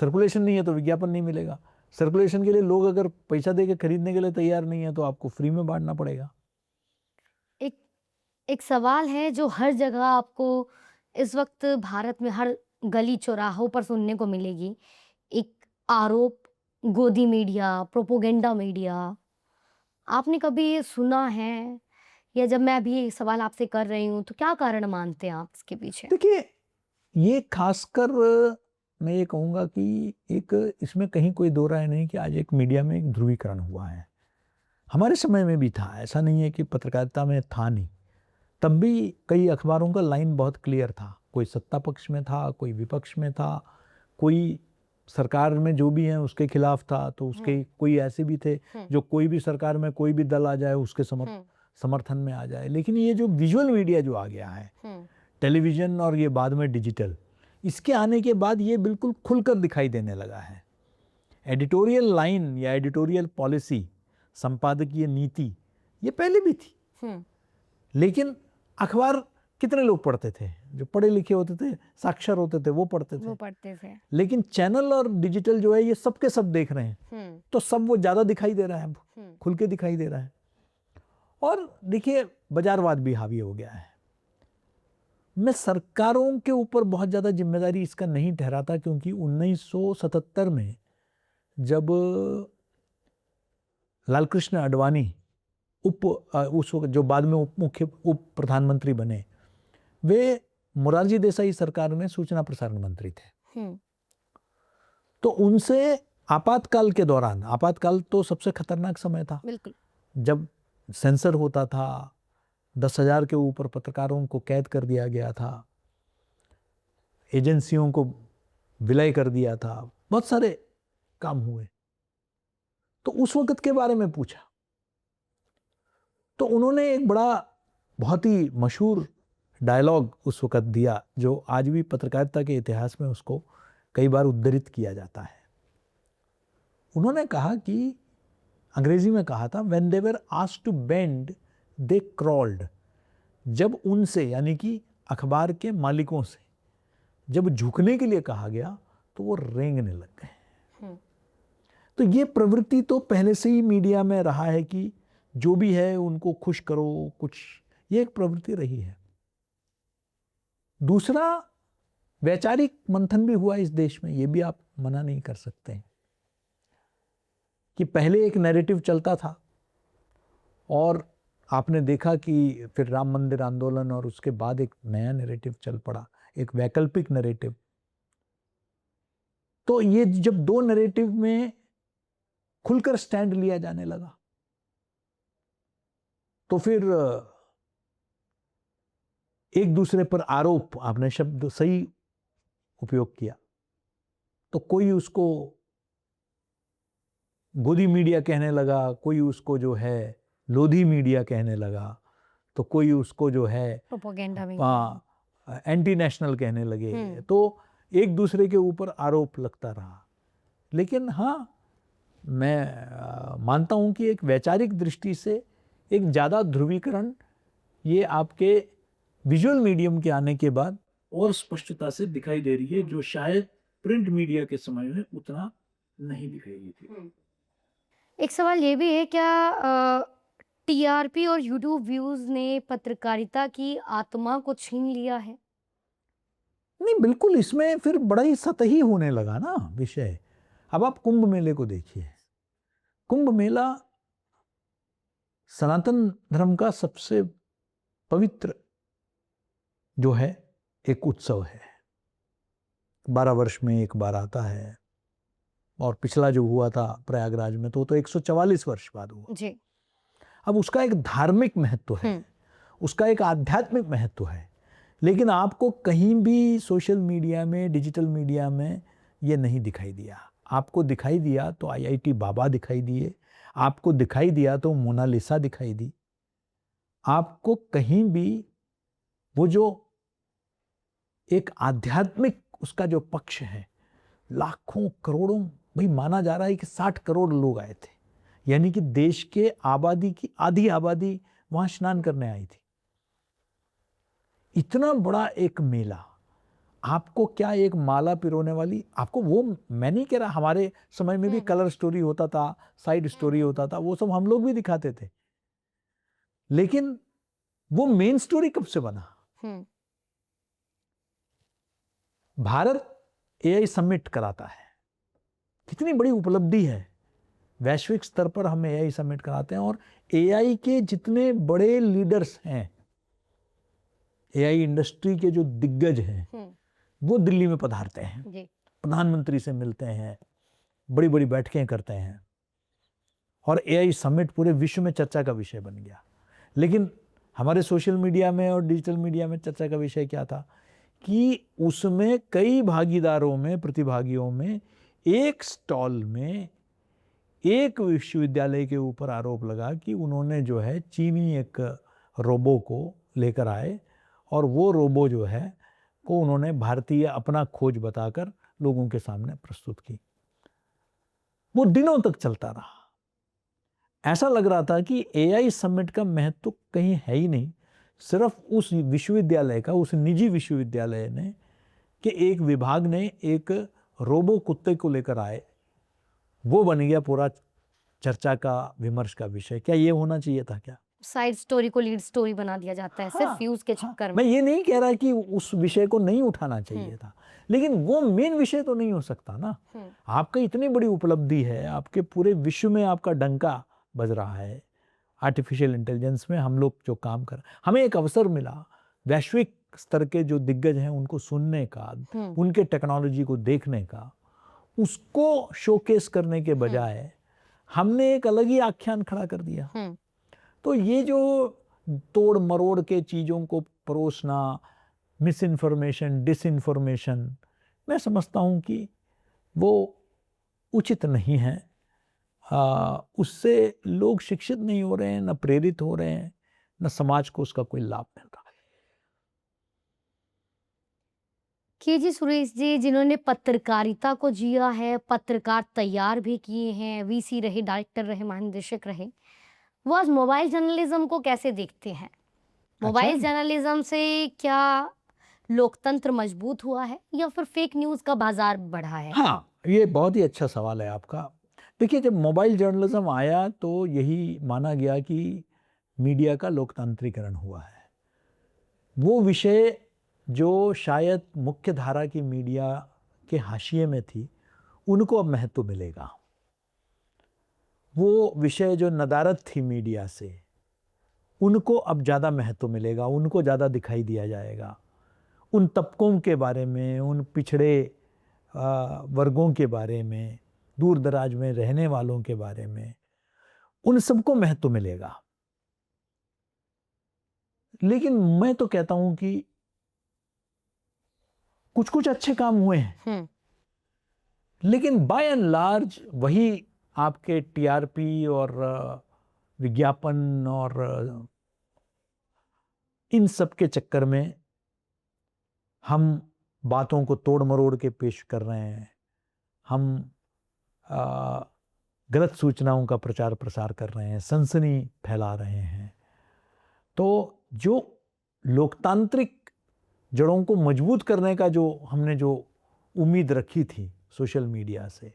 सर्कुलेशन नहीं है तो विज्ञापन नहीं मिलेगा, सर्कुलेशन के लिए लोग अगर पैसा दे के खरीदने के लिए तैयार नहीं है तो आपको फ्री में बांटना पड़ेगा। एक एक सवाल है जो हर जगह आपको इस वक्त भारत में हर गली चौराहों पर सुनने को मिलेगी। एक आरोप, गोदी मीडिया, प्रोपोगेंडा मीडिया। आपने कभी ये सुना है? या जब मैं अभी ये सवाल आपसे कर रही हूँ तो क्या कारण मानते हैं आप इसके पीछे? देखिए, ये खासकर मैं ये कहूँगा कि एक इसमें कहीं कोई दो राय नहीं कि आज एक मीडिया में एक ध्रुवीकरण हुआ है। हमारे समय में भी था, ऐसा नहीं है कि पत्रकारिता में था नहीं। तब भी कई अखबारों का लाइन बहुत क्लियर था। कोई सत्ता पक्ष में था, कोई विपक्ष में था, कोई सरकार में जो भी है उसके खिलाफ था, तो उसके कोई ऐसे भी थे जो कोई भी सरकार में कोई भी दल आ जाए उसके समर्थन में आ जाए। लेकिन ये जो विजुअल मीडिया जो आ गया है, टेलीविज़न और ये बाद में डिजिटल, इसके आने के बाद ये बिल्कुल खुलकर दिखाई देने लगा है। एडिटोरियल लाइन या एडिटोरियल पॉलिसी, संपादकीय नीति, ये पहले भी थी। लेकिन अखबार कितने लोग पढ़ते थे? जो पढ़े लिखे होते थे, साक्षर होते थे, वो पढ़ते थे। लेकिन चैनल और डिजिटल जो है ये सब के सब देख रहे हैं, तो सब वो ज़्यादा दिखाई दे रहा है, अब खुल के दिखाई दे रहा है। और देखिए, बाजारवाद भी हावी हो गया है। मैं सरकारों के ऊपर बहुत ज़्यादा जिम्मेदारी इसका नहीं ठहराता, क्योंकि 1977 में जब लालकृष्ण आडवाणी उस वक्त जो बाद में उप प्रधानमंत्री बने, वे मोरारजी देसाई सरकार में सूचना प्रसारण मंत्री थे। तो उनसे आपातकाल के दौरान, आपातकाल तो सबसे खतरनाक समय था, बिल्कुल, जब सेंसर होता था, 10,000 के ऊपर पत्रकारों को कैद कर दिया गया था, एजेंसियों को विलय कर दिया था, बहुत सारे काम हुए। तो उस वक्त के बारे में पूछा तो उन्होंने एक बहुत ही मशहूर डायलॉग उस वक्त दिया, जो आज भी पत्रकारिता के इतिहास में उसको कई बार उद्धृत किया जाता है। उन्होंने कहा कि, अंग्रेजी में कहा था, when they were asked to bend they crawled. जब उनसे, यानी कि अखबार के मालिकों से, जब झुकने के लिए कहा गया तो वो रेंगने लग गए। तो ये प्रवृत्ति तो पहले से ही मीडिया में रहा है कि जो भी है उनको खुश करो, कुछ, ये एक प्रवृत्ति रही है। दूसरा, वैचारिक मंथन भी हुआ इस देश में, ये भी आप मना नहीं कर सकते कि पहले एक नैरेटिव चलता था और आपने देखा कि फिर राम मंदिर आंदोलन और उसके बाद एक नया नैरेटिव चल पड़ा, एक वैकल्पिक नैरेटिव। तो ये जब दो नैरेटिव में खुलकर स्टैंड लिया जाने लगा, तो फिर एक दूसरे पर आरोप, आपने शब्द सही उपयोग किया, तो कोई उसको गोदी मीडिया कहने लगा, कोई उसको जो है लोधी मीडिया कहने लगा, तो कोई उसको जो है प्रोपोगेंडा मीडिया, एंटी नेशनल कहने लगे। तो एक दूसरे के ऊपर आरोप लगता रहा। लेकिन हाँ, मैं मानता हूं कि एक वैचारिक दृष्टि से एक ज़्यादा ध्रुवीकरण ये आपके विजुअल मीडियम के आने के बाद और स्पष्टता से दिखाई दे रही है, जो शायद प्रिंट मीडिया के समय में उतना नहीं दिखाई दी थी। एक सवाल ये भी है, क्या टीआरपी और यूट्यूब व्यूज ने पत्रकारिता की आत्मा को छीन लिया है? नहीं, बिल्कुल, इसमें फिर बड़ा ही सतही होने लगा ना विषय। अब आप कुंभ मेले को देखिए। कुंभ मेला सनातन धर्म का सबसे पवित्र जो है एक उत्सव है, 12 वर्ष में एक बार आता है, और पिछला जो हुआ था प्रयागराज में तो 144 वर्ष बाद हुआ जी। अब उसका एक धार्मिक महत्व है, उसका एक आध्यात्मिक महत्व है, लेकिन आपको कहीं भी सोशल मीडिया में, डिजिटल मीडिया में ये नहीं दिखाई दिया। आपको दिखाई दिया तो आईआईटी बाबा दिखाई दिए, आपको दिखाई दिया तो मोनालिसा दिखाई दी। आपको कहीं भी वो जो एक आध्यात्मिक उसका जो पक्ष है, लाखों करोड़ों, भाई माना जा रहा है कि 60 करोड़ लोग आए थे, यानी कि देश के आबादी की आधी आबादी वहां स्नान करने आई थी। इतना बड़ा एक मेला, आपको क्या एक माला पिरोने वाली, आपको वो, मैं नहीं कह रहा, हमारे समय में भी कलर स्टोरी होता था, साइड स्टोरी होता था, वो सब हम लोग भी दिखाते थे, लेकिन वो मेन स्टोरी कब से बना? भारत एआई समिट कराता है, कितनी बड़ी उपलब्धि है, वैश्विक स्तर पर हम एआई समिट कराते हैं, और एआई के जितने बड़े लीडर्स हैं, एआई इंडस्ट्री के जो दिग्गज हैं, वो दिल्ली में पधारते हैं, प्रधानमंत्री से मिलते हैं, बड़ी बड़ी बैठकें करते हैं, और एआई समिट पूरे विश्व में चर्चा का विषय बन गया। लेकिन हमारे सोशल मीडिया में और डिजिटल मीडिया में चर्चा का विषय क्या था कि उसमें कई भागीदारों में, प्रतिभागियों में, एक स्टॉल में एक विश्वविद्यालय के ऊपर आरोप लगा कि उन्होंने जो है चीनी एक रोबो को लेकर आए, और वो रोबो जो है को उन्होंने भारतीय अपना खोज बताकर लोगों के सामने प्रस्तुत की। वो दिनों तक चलता रहा। ऐसा लग रहा था कि एआई समिट का महत्व कहीं है ही नहीं, सिर्फ उस विश्वविद्यालय का, उस निजी विश्वविद्यालय ने कि एक विभाग ने एक रोबो कुत्ते को लेकर आए, वो बन गया पूरा चर्चा का, विमर्श का विषय। क्या ये होना चाहिए था क्या? साइड स्टोरी को लीड स्टोरी बना दिया जाता है सिर्फ व्यूज के चक्कर में। मैं ये नहीं कह रहा कि उस विषय को नहीं उठाना चाहिए था, लेकिन वो मेन विषय तो नहीं हो सकता ना। आपका इतनी बड़ी उपलब्धि है, आपके पूरे विश्व में आपका डंका बज रहा है, आर्टिफिशियल इंटेलिजेंस में हम लोग जो काम कर, हमें एक अवसर मिला वैश्विक स्तर के जो दिग्गज हैं उनको सुनने का, उनके टेक्नोलॉजी को देखने का, उसको शोकेस करने के बजाय हमने एक अलग ही आख्यान खड़ा कर दिया। तो ये जो तोड़ मरोड़ के चीज़ों को परोसना, मिस इन्फॉर्मेशन, डिसइन्फॉर्मेशन, मैं समझता हूँ कि वो उचित नहीं है। उससे लोग शिक्षित नहीं हो रहे हैं, न प्रेरित हो रहे हैं, न समाज को उसका कोई लाभ मिल रहा है। जी सुरेश जी, जिन्होंने पत्रकारिता को जिया है, पत्रकार तैयार भी किए हैं, वीसी रहे, डायरेक्टर रहे, महानिदेशक रहे, वो आज मोबाइल जर्नलिज्म को कैसे देखते हैं? मोबाइल जर्नलिज्म से क्या लोकतंत्र मजबूत हुआ है या फिर फेक न्यूज़ का बाजार बढ़ा है? हाँ, ये बहुत ही अच्छा सवाल है आपका। देखिए, जब मोबाइल जर्नलिज्म आया तो यही माना गया कि मीडिया का लोकतांत्रिकरण हुआ है। वो विषय जो शायद मुख्य धारा की मीडिया के हाशिए में थी, उनको अब महत्व मिलेगा। वो विषय जो नदारद थी मीडिया से, उनको अब ज़्यादा महत्व मिलेगा, उनको ज़्यादा दिखाई दिया जाएगा। उन तबकों के बारे में, उन पिछड़े वर्गों के बारे में, दूर दराज में रहने वालों के बारे में, उन सबको महत्व मिलेगा। लेकिन मैं तो कहता हूं कि कुछ कुछ अच्छे काम हुए हैं, लेकिन बाय एंड लार्ज वही आपके टीआरपी और विज्ञापन और इन सब के चक्कर में हम बातों को तोड़ मरोड़ के पेश कर रहे हैं, हम गलत सूचनाओं का प्रचार प्रसार कर रहे हैं, सनसनी फैला रहे हैं। तो जो लोकतांत्रिक जड़ों को मजबूत करने का जो हमने जो उम्मीद रखी थी सोशल मीडिया से,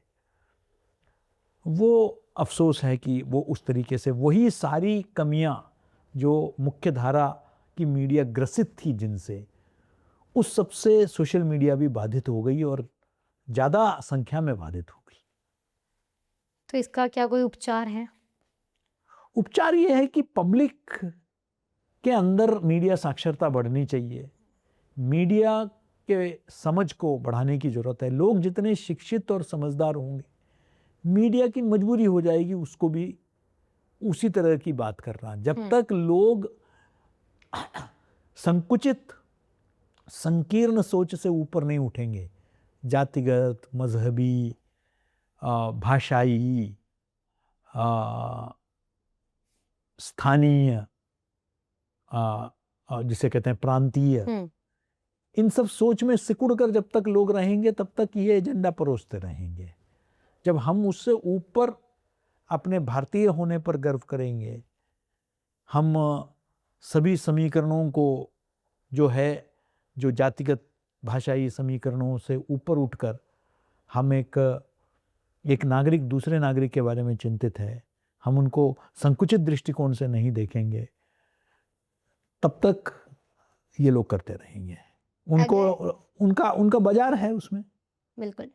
वो अफसोस है कि वो उस तरीके से वही सारी कमियां जो मुख्य धारा की मीडिया ग्रसित थी जिनसे, उस सबसे सोशल मीडिया भी बाधित हो गई और ज़्यादा संख्या में बाधित हो गई। तो इसका क्या कोई उपचार है? उपचार ये है कि पब्लिक के अंदर मीडिया साक्षरता बढ़नी चाहिए, मीडिया के समझ को बढ़ाने की ज़रूरत है। लोग जितने शिक्षित और समझदार होंगे, मीडिया की मजबूरी हो जाएगी उसको भी उसी तरह की बात करना। जब तक लोग संकुचित, संकीर्ण सोच से ऊपर नहीं उठेंगे, जातिगत, मजहबी, भाषाई, स्थानीय, जिसे कहते हैं प्रांतीय, इन सब सोच में सिकुड़ कर जब तक लोग रहेंगे, तब तक ये एजेंडा परोसते रहेंगे। जब हम उससे ऊपर अपने भारतीय होने पर गर्व करेंगे, हम सभी समीकरणों को जो है, जो जातिगत भाषाई समीकरणों से ऊपर उठकर हम एक नागरिक दूसरे नागरिक के बारे में चिंतित है, हम उनको संकुचित दृष्टिकोण से नहीं देखेंगे, तब तक ये लोग करते रहेंगे। उनको उनका बाजार है उसमें। बिल्कुल।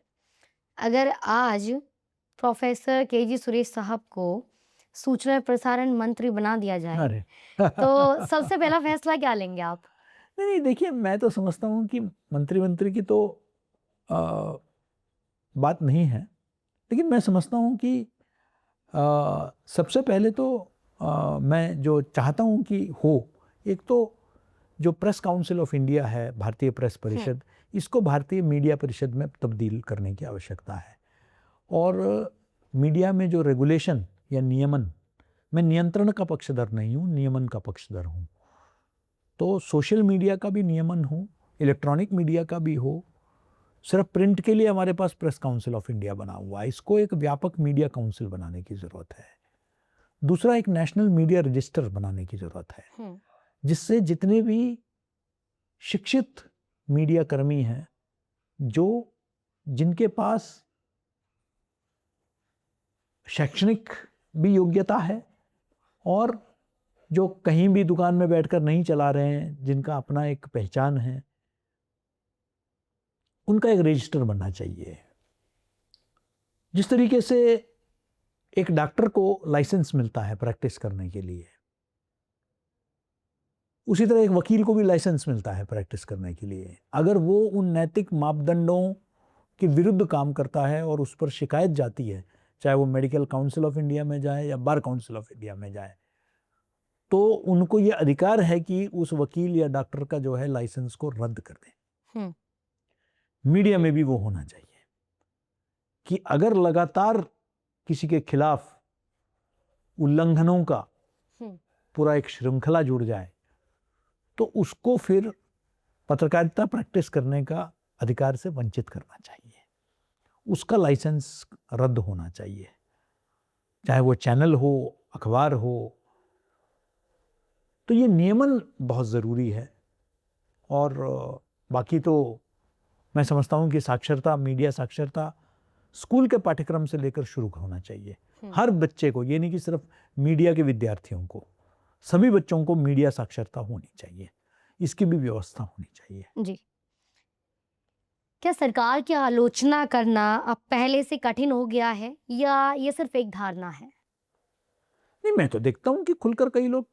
अगर आज प्रोफेसर केजी सुरेश साहब को सूचना प्रसारण मंत्री बना दिया जाए अरे तो सबसे पहला फैसला क्या लेंगे आप? नहीं, देखिए, मैं तो समझता हूँ कि मंत्री की तो आ, बात नहीं है, लेकिन मैं समझता हूँ कि सबसे पहले तो मैं जो चाहता हूँ कि हो, एक तो जो प्रेस काउंसिल ऑफ इंडिया है, भारतीय प्रेस परिषद, इसको भारतीय मीडिया परिषद में तब्दील करने की आवश्यकता है। और मीडिया में जो रेगुलेशन या नियमन, मैं नियंत्रण का पक्षधर नहीं हूँ, नियमन का पक्षधर हूँ। तो सोशल मीडिया का भी नियमन हो, इलेक्ट्रॉनिक मीडिया का भी हो। सिर्फ प्रिंट के लिए हमारे पास प्रेस काउंसिल ऑफ इंडिया बना हुआ है, इसको एक व्यापक मीडिया काउंसिल बनाने की ज़रूरत है। दूसरा, एक नेशनल मीडिया रजिस्टर बनाने की ज़रूरत है, जिससे जितने भी शिक्षित मीडिया कर्मी हैं, जिनके पास शैक्षणिक भी योग्यता है और जो कहीं भी दुकान में बैठकर नहीं चला रहे हैं, जिनका अपना एक पहचान है, उनका एक रजिस्टर बनना चाहिए। जिस तरीके से एक डॉक्टर को लाइसेंस मिलता है प्रैक्टिस करने के लिए, उसी तरह एक वकील को भी लाइसेंस मिलता है प्रैक्टिस करने के लिए। अगर वो उन नैतिक मापदंडों के विरुद्ध काम करता है और उस पर शिकायत जाती है, चाहे वो मेडिकल काउंसिल ऑफ इंडिया में जाए या बार काउंसिल ऑफ इंडिया में जाए, तो उनको ये अधिकार है कि उस वकील या डॉक्टर का जो है लाइसेंस को रद्द कर दें। मीडिया में भी वो होना चाहिए कि अगर लगातार किसी के खिलाफ उल्लंघनों का पूरा एक श्रृंखला जुड़ जाए, तो उसको फिर पत्रकारिता प्रैक्टिस करने का अधिकार से वंचित करना चाहिए, उसका लाइसेंस रद्द होना चाहिए, चाहे वो चैनल हो, अखबार हो। तो ये नियमन बहुत ज़रूरी है। और बाकी तो मैं समझता हूँ कि साक्षरता, मीडिया साक्षरता स्कूल के पाठ्यक्रम से लेकर शुरू होना चाहिए। हर बच्चे को, ये नहीं कि सिर्फ मीडिया के विद्यार्थियों को, सभी बच्चों को मीडिया साक्षरता होनी चाहिए, इसकी भी व्यवस्था होनी चाहिए। जी। क्या सरकार की आलोचना करना अब पहले से कठिन हो गया है या ये सिर्फ एक धारणा है? नहीं, मैं तो देखता हूँ कि खुलकर कई लोग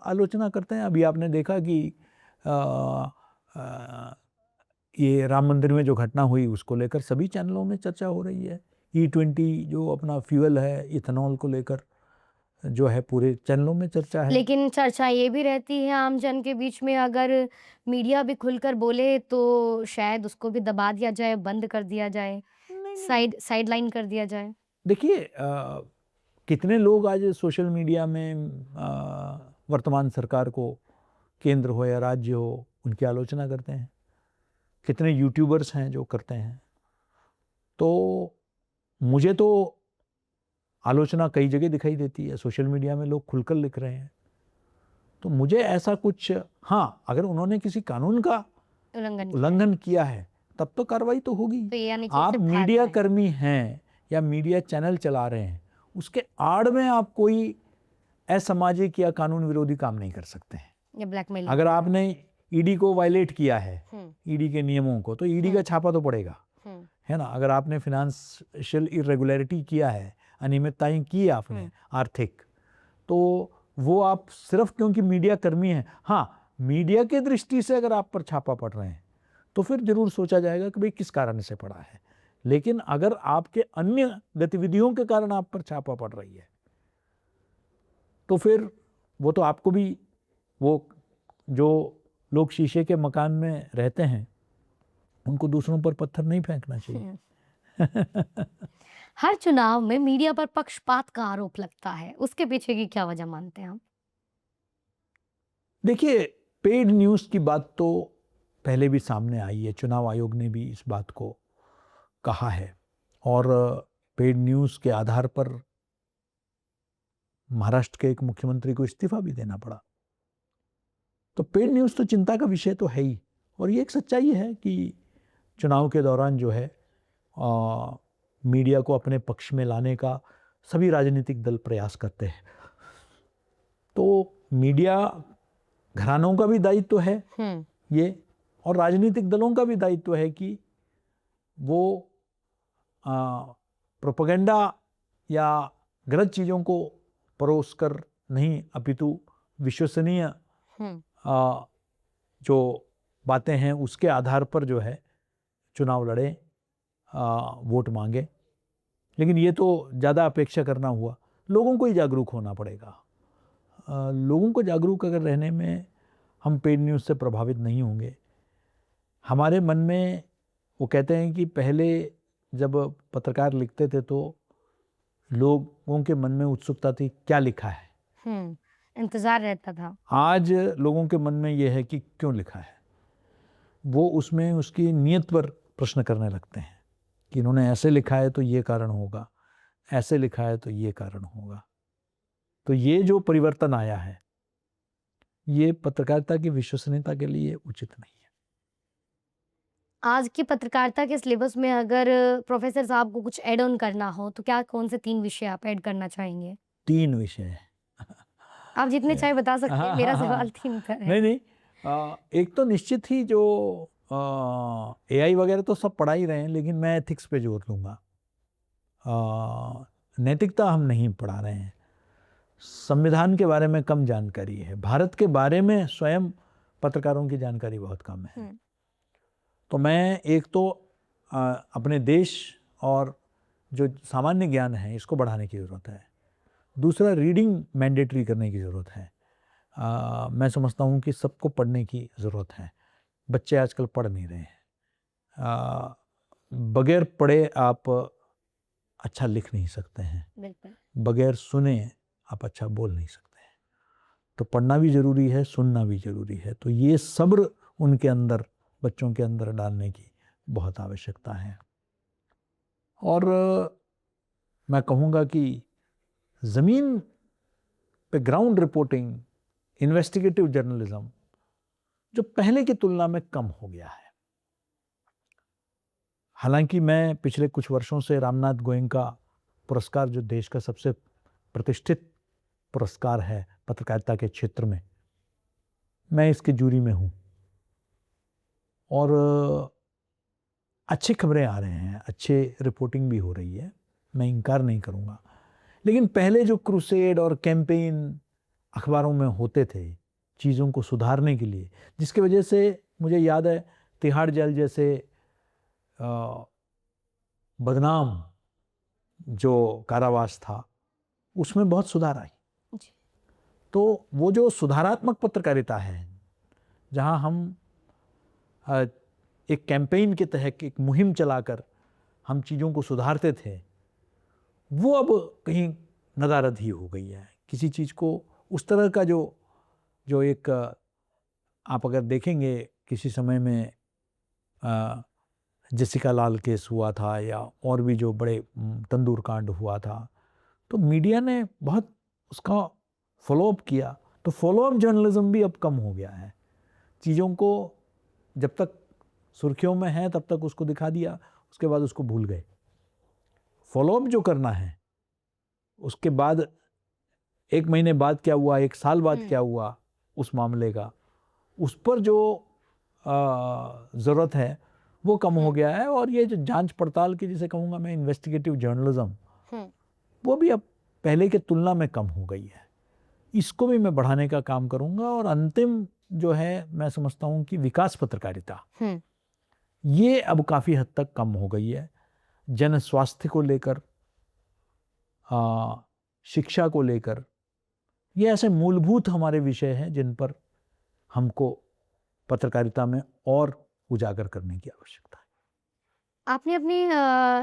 आलोचना करते हैं। अभी आपने देखा कि ये राम मंदिर में जो घटना हुई, उसको लेकर सभी चैनलों में चर्चा हो रही है। E20 जो अपना फ्यूल है, इथेनॉल को लेकर जो है पूरे चैनलों में चर्चा है। लेकिन चर्चा ये भी रहती है आम जन के बीच में, अगर मीडिया भी खुलकर बोले तो शायद उसको भी दबा दिया जाए, बंद कर दिया जाए, साइडलाइन कर दिया जाए। देखिए, कितने लोग आज सोशल मीडिया में वर्तमान सरकार को, केंद्र हो या राज्य हो, उनकी आलोचना करते हैं। कितने यूट्यूबर्स हैं जो करते हैं। तो मुझे तो आलोचना कई जगह दिखाई देती है, सोशल मीडिया में लोग खुलकर लिख रहे हैं। तो मुझे ऐसा कुछ, हाँ, अगर उन्होंने किसी कानून का उल्लंघन किया है तब तो कार्रवाई तो होगी। तो यानी कि आप मीडिया कर्मी हैं या मीडिया चैनल चला रहे हैं, उसके आड़ में आप कोई असामाजिक या कानून विरोधी काम नहीं कर सकते हैं। ये ब्लैकमेल। अगर आपने ईडी को वायलेट किया है, ईडी के नियमों को, तो ईडी का छापा तो पड़ेगा, है ना। अगर आपने फिनेंशियल इरेगुलरिटी किया है, अनियमितताएं की आपने आर्थिक, तो वो आप सिर्फ क्योंकि मीडिया कर्मी हैं, हाँ, मीडिया के दृष्टि से अगर आप पर छापा पड़ रहे हैं तो फिर जरूर सोचा जाएगा कि भाई किस कारण से पड़ा है। लेकिन अगर आपके अन्य गतिविधियों के कारण आप पर छापा पड़ रही है, तो फिर वो तो आपको भी, वो जो लोग शीशे के मकान में रहते हैं, उनको दूसरों पर पत्थर नहीं फेंकना चाहिए। हर चुनाव में मीडिया पर पक्षपात का आरोप लगता है, उसके पीछे की क्या वजह मानते हैं आप? देखिए, पेड न्यूज़ की बात तो पहले भी सामने आई है, चुनाव आयोग ने भी इस बात को कहा है, और पेड न्यूज़ के आधार पर महाराष्ट्र के एक मुख्यमंत्री को इस्तीफा भी देना पड़ा। तो पेड न्यूज़ तो चिंता का विषय तो है ही, और ये एक सच्चाई है कि चुनाव के दौरान जो है मीडिया को अपने पक्ष में लाने का सभी राजनीतिक दल प्रयास करते हैं। तो मीडिया घरानों का भी दायित्व है ये, और राजनीतिक दलों का भी दायित्व है कि वो प्रोपेगेंडा या गलत चीज़ों को परोस कर नहीं, अपितु विश्वसनीय जो बातें हैं उसके आधार पर जो है चुनाव लड़े, वोट मांगे। लेकिन ये तो ज़्यादा अपेक्षा करना हुआ। लोगों को ही जागरूक होना पड़ेगा। लोगों को जागरूक अगर रहने में हम पेड न्यूज़ से प्रभावित नहीं होंगे। हमारे मन में, वो कहते हैं कि पहले जब पत्रकार लिखते थे तो लोगों के मन में उत्सुकता थी क्या लिखा है, इंतजार रहता था। आज लोगों के मन में ये है कि क्यों लिखा है। वो उसमें उसकी नीयत पर प्रश्न करने लगते हैं कि इन्होंने ऐसे लिखा है तो ये कारण होगा, ऐसे लिखा है तो ये कारण होगा। तो ये जो परिवर्तन आया है ये पत्रकारिता की विश्वसनीयता के लिए उचित नहीं है। आज की पत्रकारिता के सिलेबस में अगर प्रोफेसर साहब को कुछ ऐड ऑन करना हो तो क्या कौन से 3 विषय आप ऐड करना चाहेंगे? 3 विषय है। आप जितने चाहे बता सकते हैं, मेरा सवाल 3 पर है। नहीं, एक तो निश्चित ही जो एआई वगैरह तो सब पढ़ा ही रहे हैं, लेकिन मैं एथिक्स पे जोर दूंगा। नैतिकता हम नहीं पढ़ा रहे हैं। संविधान के बारे में कम जानकारी है। भारत के बारे में स्वयं पत्रकारों की जानकारी बहुत कम है। तो मैं एक तो अपने देश और जो सामान्य ज्ञान है इसको बढ़ाने की ज़रूरत है। दूसरा, रीडिंग मैंडेटरी करने की ज़रूरत है। मैं समझता हूँ कि सबको पढ़ने की ज़रूरत है। बच्चे आजकल पढ़ नहीं रहे हैं। बगैर पढ़े आप अच्छा लिख नहीं सकते हैं, बगैर सुने आप अच्छा बोल नहीं सकते हैं। तो पढ़ना भी ज़रूरी है, सुनना भी ज़रूरी है। तो ये सब्र उनके अंदर, बच्चों के अंदर डालने की बहुत आवश्यकता है। और मैं कहूँगा कि ज़मीन पे ग्राउंड रिपोर्टिंग, इन्वेस्टिगेटिव जर्नलिज्म जो पहले की तुलना में कम हो गया है। हालांकि मैं पिछले कुछ वर्षों से रामनाथ गोयनका पुरस्कार, जो देश का सबसे प्रतिष्ठित पुरस्कार है पत्रकारिता के क्षेत्र में, मैं इसके जूरी में हूँ। और अच्छी खबरें आ रहे हैं, अच्छे रिपोर्टिंग भी हो रही है, मैं इनकार नहीं करूँगा। लेकिन पहले जो क्रूसेड और कैंपेन अखबारों में होते थे चीज़ों को सुधारने के लिए, जिसकी वजह से मुझे याद है तिहाड़ जेल जैसे बदनाम जो कारावास था उसमें बहुत सुधार आई। तो वो जो सुधारात्मक पत्रकारिता है, जहाँ हम एक कैंपेन के तहत एक मुहिम चलाकर हम चीज़ों को सुधारते थे, वो अब कहीं नदारद ही हो गई है। किसी चीज़ को उस तरह का जो एक, आप अगर देखेंगे किसी समय में जेसिका लाल केस हुआ था या और भी जो बड़े तंदूर कांड हुआ था, तो मीडिया ने बहुत उसका फॉलोअप किया। तो फॉलोअप जर्नलिज्म भी अब कम हो गया है। चीज़ों को जब तक सुर्खियों में है तब तक उसको दिखा दिया, उसके बाद उसको भूल गए। फॉलोअप जो करना है, उसके बाद 1 महीने बाद क्या हुआ, 1 साल बाद क्या हुआ उस मामले का, उस पर जो ज़रूरत है वो कम हो गया है। और ये जो जांच पड़ताल की, जिसे कहूँगा मैं इन्वेस्टिगेटिव जर्नलिज्म, वो भी अब पहले के तुलना में कम हो गई है। इसको भी मैं बढ़ाने का काम करूँगा। और अंतिम जो है, मैं समझता हूँ कि विकास पत्रकारिता, ये अब काफ़ी हद तक कम हो गई है। जन स्वास्थ्य को लेकर, शिक्षा को लेकर, ये ऐसे मूलभूत हमारे विषय हैं जिन पर हमको पत्रकारिता में और उजागर करने की आवश्यकता है। आपने अपनी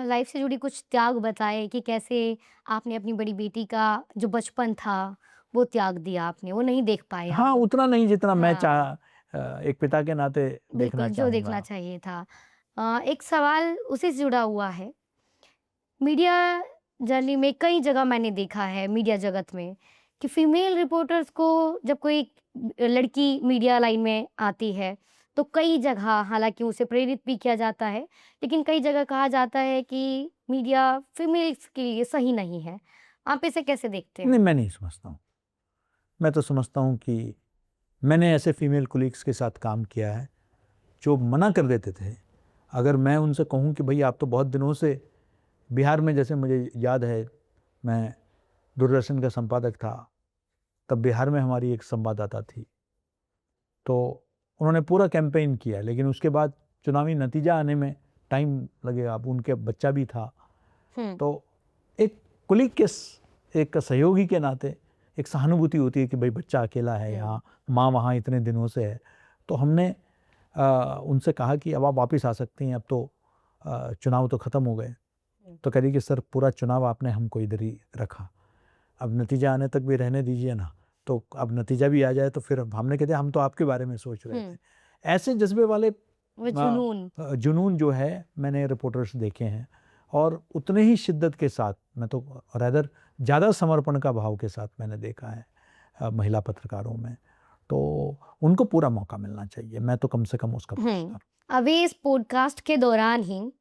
लाइफ से जुड़ी कुछ त्याग बताए कि कैसे आपने अपनी बड़ी बेटी का जो बचपन था वो त्याग दिया, आपने वो नहीं देख पाए। हाँ, उतना नहीं जितना मैं हाँ, एक पिता के नाते देखना बिल्कुल जो चाहूँगा। देखना चाहिए था। एक सवाल उसी से जुड़ा हुआ है। मीडिया जर्नी में कई जगह मैंने देखा है, मीडिया जगत में, कि फीमेल रिपोर्टर्स को जब कोई लड़की मीडिया लाइन में आती है तो कई जगह हालाँकि उसे प्रेरित भी किया जाता है, लेकिन कई जगह कहा जाता है कि मीडिया फीमेल्स के लिए सही नहीं है। आप इसे कैसे देखते हैं? नहीं, मैं नहीं समझता हूँ। मैं तो समझता हूँ कि मैंने ऐसे फीमेल कोलीग्स के साथ काम किया है जो मना कर देते थे। अगर मैं उनसे कहूँ कि भई आप तो बहुत दिनों से बिहार में, जैसे मुझे याद है मैं दूरदर्शन का संपादक था, तब बिहार में हमारी एक संवाददाता थी। तो उन्होंने पूरा कैंपेन किया, लेकिन उसके बाद चुनावी नतीजा आने में टाइम लगेगा। अब उनके बच्चा भी था। हुँ, तो एक कुलीग के एक सहयोगी के नाते एक सहानुभूति होती है कि भाई बच्चा अकेला है यहाँ, माँ वहाँ इतने दिनों से है। तो हमने उनसे कहा कि अब आप वापस आ सकती हैं, अब तो चुनाव तो ख़त्म हो गए। तो कह रही कि सर पूरा चुनाव आपने हमको इधर ही रखा, अब नतीजा आने तक भी रहने दीजिए ना। तो अब नतीजा भी आ जाए तो फिर हमने कहते हम तो आपके बारे में सोच रहे थे। ऐसे जज्बे वाले वो जुनून। जुनून जो है मैंने रिपोर्टर्स देखे हैं, और उतने ही शिद्दत के साथ, मैं तो रैदर ज़्यादा समर्पण का भाव के साथ मैंने देखा है महिला पत्रकारों में। तो उनको पूरा मौका मिलना चाहिए, मैं तो कम से कम उसका पक्षधर हूँ। अभी इस पॉडकास्ट के दौरान ही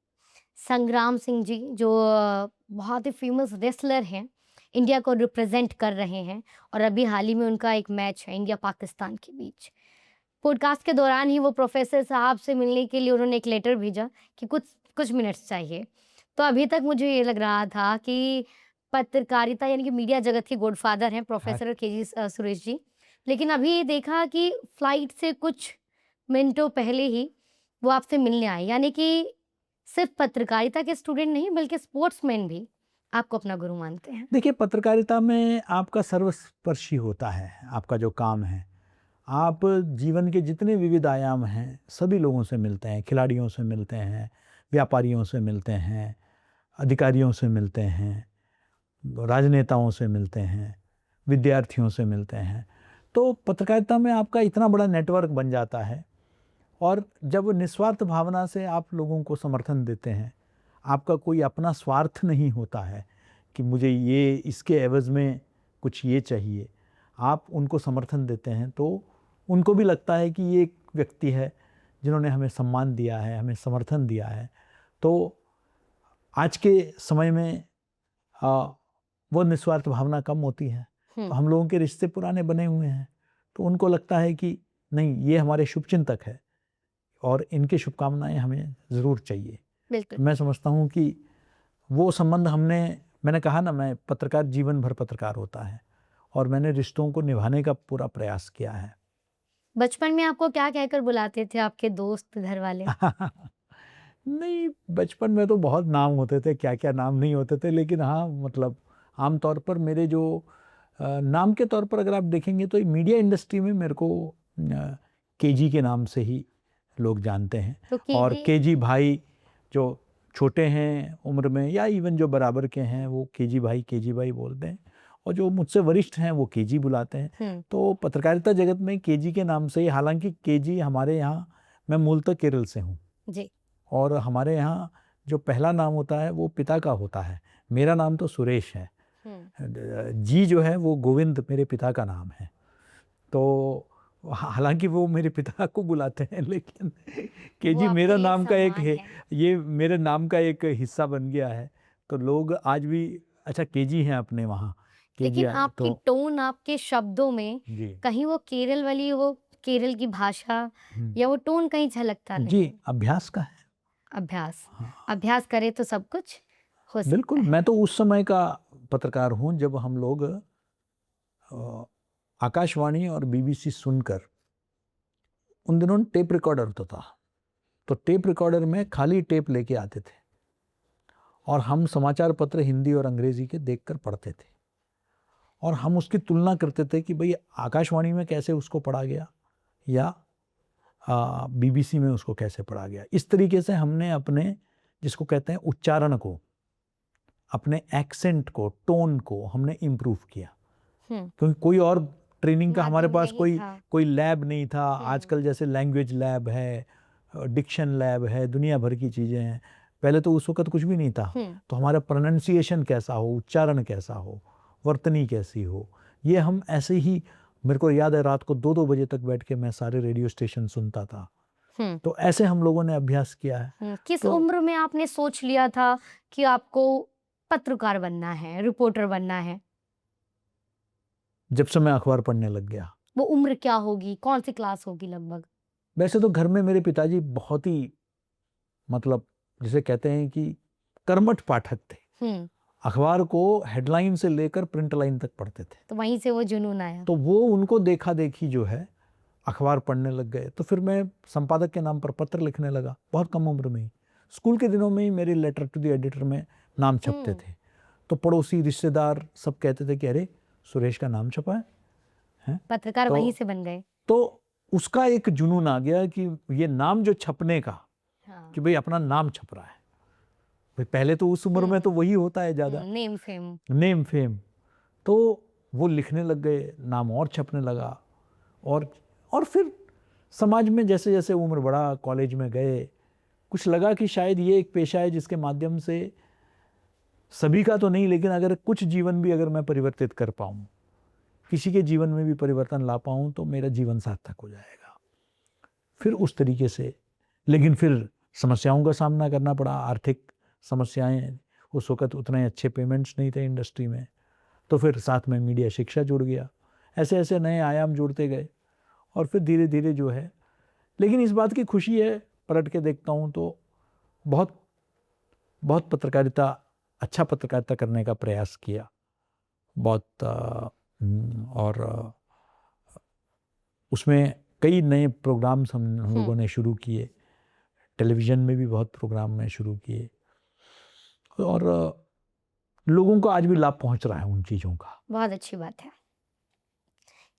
संग्राम सिंह जी जो बहुत ही फेमस रेसलर हैं, इंडिया को रिप्रेजेंट कर रहे हैं और अभी हाल ही में उनका एक मैच है इंडिया पाकिस्तान के बीच। पॉडकास्ट के दौरान ही वो प्रोफेसर साहब से मिलने के लिए उन्होंने एक लेटर भेजा कि कुछ कुछ मिनट्स चाहिए। तो अभी तक मुझे ये लग रहा था कि पत्रकारिता यानी कि मीडिया जगत के गॉडफादर हैं प्रोफेसर केजी सुरेश जी। लेकिन अभी देखा कि फ्लाइट से कुछ मिनटों पहले ही वो आपसे मिलने आए, यानी कि सिर्फ पत्रकारिता के स्टूडेंट नहीं बल्कि स्पोर्ट्समैन भी आपको अपना गुरु मानते हैं। देखिए, पत्रकारिता में आपका सर्वस्पर्शी होता है, आपका जो काम है। आप जीवन के जितने विविध आयाम हैं, सभी लोगों से मिलते हैं, खिलाड़ियों से मिलते हैं, व्यापारियों से मिलते हैं, अधिकारियों से मिलते हैं, राजनेताओं से मिलते हैं, विद्यार्थियों से मिलते हैं। तो पत्रकारिता में आपका इतना बड़ा नेटवर्क बन जाता है, और जब निस्वार्थ भावना से आप लोगों को समर्थन देते हैं, आपका कोई अपना स्वार्थ नहीं होता है कि मुझे ये इसके एवज़ में कुछ ये चाहिए। आप उनको समर्थन देते हैं तो उनको भी लगता है कि ये एक व्यक्ति है जिन्होंने हमें सम्मान दिया है, हमें समर्थन दिया है। तो आज के समय में वो निस्वार्थ भावना कम होती है। तो हम लोगों के रिश्ते पुराने बने हुए हैं, तो उनको लगता है कि नहीं, ये हमारे शुभचिंतक है और इनकी शुभकामनाएं हमें ज़रूर चाहिए। बिल्कुल। मैं समझता हूँ कि वो संबंध मैंने कहा ना, मैं पत्रकार जीवन भर पत्रकार होता है, और मैंने रिश्तों को निभाने का पूरा प्रयास किया है। बचपन में आपको क्या कहकर बुलाते थे आपके दोस्त, घर वाले? नहीं, बचपन में तो बहुत नाम होते थे, क्या-क्या नाम नहीं होते थे, लेकिन हाँ, मतलब आम तौर पर मेरे जो नाम के तौर पर अगर आप देखेंगे तो मीडिया इंडस्ट्री में मेरे को केजी के नाम से ही लोग जानते हैं। तो और केजी केजी भाई, जो छोटे हैं उम्र में या इवन जो बराबर के हैं, वो केजी भाई बोलते हैं, और जो मुझसे वरिष्ठ हैं वो केजी बुलाते हैं। तो पत्रकारिता जगत में केजी के नाम से ही, हालांकि केजी हमारे यहाँ, मैं मूलतः केरल से हूँ, जी। और हमारे यहाँ जो पहला नाम होता है वो पिता का होता है। मेरा नाम तो सुरेश है, जी जो है वो गोविंद मेरे पिता का नाम है। तो हालांकि वो मेरे पिता को बुलाते हैं, लेकिन केजी आपके मेरा लिए नाम का एक सम्मान है, है। ये मेरे नाम का एक हिस्सा बन गया है। तो लोग आज भी अच्छा केजी हैं अपने वहाँ, केजी लेकिन आपकी तो टोन, आपके शब्दों में जी। कहीं वो केरल वाली, वो केरल की भाषा या वो टोन कहीं झलकता नहीं? जी, अभ्यास का है। अभ्यास। हाँ, अभ्यास करे तो सब कुछ हो सकता बिल्कुल। है। मैं तो उस समय का पत्रकार हूँ जब हम लोग आकाशवाणी और बीबीसी सुनकर, उन दिनों टेप रिकॉर्डर होता था, तो टेप रिकॉर्डर में खाली टेप लेके आते थे, और हम समाचार पत्र हिंदी और अंग्रेजी के देखकर पढ़ते थे, और हम उसकी तुलना करते थे कि भाई आकाशवाणी में कैसे उसको पढ़ा गया या बीबीसी में उसको कैसे पढ़ा गया। इस तरीके से हमने अपने, जिसको कहते हैं उच्चारण को, अपने एक्सेंट को, टोन को हमने इम्प्रूव किया, क्योंकि कोई और ट्रेनिंग का हमारे माध्यम पास नहीं था। कोई लैब नहीं था। आजकल जैसे लैंग्वेज लैब है, डिक्शन लैब है, दुनिया भर की चीज़ें हैं। पहले तो उस वक्त कुछ भी नहीं था। तो हमारा प्रोनाउंसिएशन कैसा हो, उच्चारण कैसा हो, वर्तनी कैसी हो, ये हम ऐसे ही, मेरे को याद है रात को 2-2 बजे तक बैठ के मैं सारे रेडियो स्टेशन सुनता था, तो ऐसे हम लोगों ने अभ्यास किया है। किस तो उम्र में आपने सोच लिया था कि आपको पत्रकार बनना है, रिपोर्टर बनना है? जब से मैं अखबार पढ़ने लग गया। वो उम्र क्या होगी? कौन सी क्लास होगी लगभग? वैसे तो घर में मेरे पिताजी बहुत ही मतलब जिसे कहते हैं कि कर्मठ पाठक थे। हम्म अखबार को हेडलाइन से लेकर प्रिंट लाइन तक पढ़ते थे। तो वहीं से वो जुनून आया। तो वो उनको देखा देखी जो है अखबार पढ़ने लग गए। तो फिर मैं संपादक के नाम पर पत्र लिखने लगा बहुत कम उम्र में ही। स्कूल के दिनों में ही मेरे लेटर टू द एडिटर में नाम छपते थे। तो पड़ोसी रिश्तेदार सब कहते थे कि अरे सुरेश का नाम छपा है? पत्रकार तो वहीं से बन गए। तो उसका एक जुनून आ गया कि ये नाम जो छपने का, हाँ। कि भाई अपना नाम छप रहा है। भाई पहले तो उस उम्र में तो वही होता है ज़्यादा, नेम फेम। Name fame. तो वो लिखने लग गए, नाम और छपने लगा। और फिर समाज में जैसे जैसे उम्र बढ़ा, कॉलेज में गए, कुछ लगा कि शायद ये एक पेशा है जिसके माध्यम से सभी का तो नहीं लेकिन अगर कुछ जीवन भी अगर मैं परिवर्तित कर पाऊँ, किसी के जीवन में भी परिवर्तन ला पाऊँ तो मेरा जीवन सार्थक हो जाएगा। फिर उस तरीके से, लेकिन फिर समस्याओं का सामना करना पड़ा। आर्थिक समस्याएं, उस वक़्त उतने अच्छे पेमेंट्स नहीं थे इंडस्ट्री में। तो फिर साथ में मीडिया शिक्षा जुड़ गया। ऐसे ऐसे नए आयाम जुड़ते गए और फिर धीरे धीरे जो है, लेकिन इस बात की खुशी है, पलट के देखता हूँ तो बहुत बहुत पत्रकारिता, अच्छा पत्रकारिता करने का प्रयास किया बहुत। और उसमें कई नए प्रोग्राम्स हम लोगों ने शुरू किए। टेलीविज़न में भी बहुत प्रोग्राम में शुरू किए और लोगों को आज भी लाभ पहुंच रहा है उन चीज़ों का। बहुत अच्छी बात है।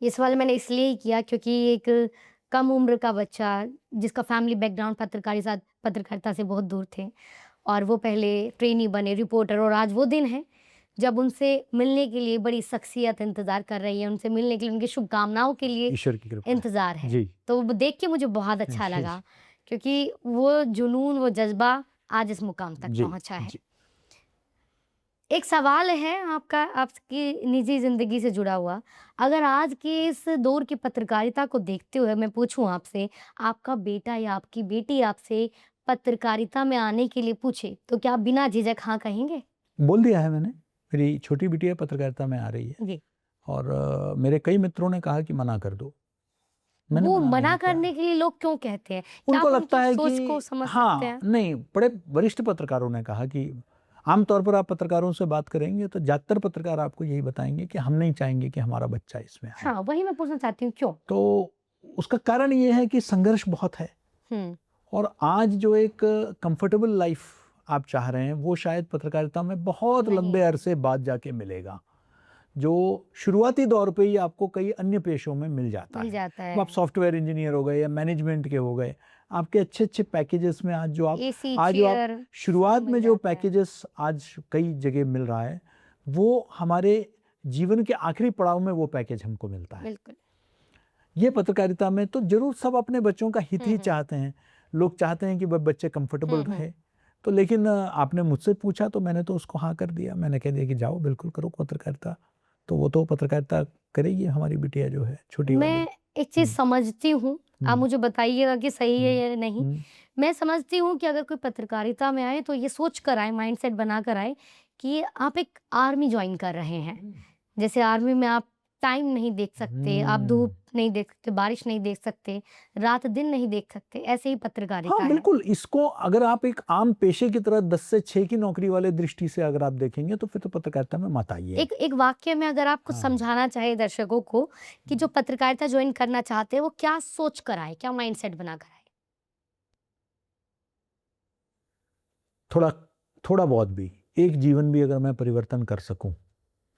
ये सवाल मैंने इसलिए ही किया क्योंकि एक कम उम्र का बच्चा जिसका फैमिली बैकग्राउंड पत्रकारिता से बहुत दूर थे और वो पहले ट्रेनी बने, रिपोर्टर, और आज वो दिन है जब उनसे मिलने के लिए बड़ी शख्सियत इंतज़ार कर रही है, उनसे मिलने के लिए, उनकी शुभकामनाओं के लिए ईश्वर की कृपा है। इंतज़ार है। जी। तो वो देख के मुझे बहुत अच्छा जी। लगा क्योंकि वो जुनून, वो जज़्बा आज इस मुकाम तक जी, पहुँचा है। जी। एक सवाल है आपका, आपकी निजी ज़िंदगी से जुड़ा हुआ। अगर आज के इस दौर की पत्रकारिता को देखते हुए मैं पूछूँ आपसे, आपका बेटा या आपकी बेटी आपसे पत्रकारिता में आने के लिए पूछे, तो क्या आप बिना झिझक हाँ कहेंगे? बोल दिया है मैंने। मेरी छोटी बिटिया पत्रकारिता में आ रही है जी। और मेरे कई मित्रों ने कहा कि मना कर दो। मैंने वो मना मना नहीं किया। करने के लिए लोग क्यों कहते हैं? क्या उनको आप लगता उनकी है सोच कि को समझ सकते हाँ, हैं? नहीं, बड़े वरिष्ठ पत्रकारों ने कहा कि आमतौर पर आप पत्रकारों से बात करेंगे तो ज़्यादातर पत्रकार आपको यही बताएंगे कि हम नहीं चाहेंगे कि हमारा बच्चा इसमें आए। हाँ, वही मैं पूछना चाहती हूँ, क्यों? तो उसका कारण ये है कि संघर्ष बहुत है हुँ, और आज जो एक कंफर्टेबल लाइफ आप चाह रहे हैं वो शायद पत्रकारिता में बहुत नहीं। लंबे अरसे बाद जाके मिलेगा, जो शुरुआती दौर पे ही आपको कई अन्य पेशों में मिल जाता मिल है। जाता अब आप है। सॉफ्टवेयर इंजीनियर हो गए या मैनेजमेंट के हो गए, आपके अच्छे अच्छे पैकेजेस में आज जो आप एसी, आज जो आप चेयर शुरुआत सब में मिल जो जाता है। पैकेजेस आज कई जगह मिल रहा है, वो हमारे जीवन के आखिरी पड़ाव में वो पैकेज हमको मिलता है। बिल्कुल। ये पत्रकारिता में तो जरूर सब अपने बच्चों का हित ही हुँ। चाहते हैं। लोग चाहते हैं कि बच्चे कंफर्टेबल हुँ। रहे। तो लेकिन आपने मुझसे पूछा तो मैंने तो उसको हाँ कर दिया। मैंने कह दिया कि जाओ बिल्कुल करो पत्रकारिता। तो वो तो पत्रकारिता करेगी हमारी बिटिया जो है छोटी वाली। मैं एक चीज़ समझती हूँ, आप मुझे बताइएगा कि सही है या नहीं। मैं समझती हूँ कि अगर कोई पत्रकारिता में आए तो ये सोच कर आए, माइंडसेट बना कर आए कि आप एक आर्मी जॉइन कर रहे हैं। जैसे आर्मी में आप टाइम नहीं देख सकते, आप धूप नहीं देख सकते, बारिश नहीं देख सकते, रात दिन नहीं देख सकते, ऐसे ही पत्रकारिता हाँ है। बिल्कुल, इसको अगर आप एक आम पेशे की तरह 10 से 6 की नौकरी वाले दृष्टि से अगर आप देखेंगे तो फिर तो पत्रकारिता में मत आइए। एक वाक्य में अगर आप कुछ समझाना चाहे दर्शकों को कि जो पत्रकारिता ज्वाइन करना चाहते हैं वो क्या सोच कर आए, क्या माइंडसेट बना कर आए? थोड़ा बहुत भी, एक जीवन भी अगर मैं परिवर्तन कर सकूं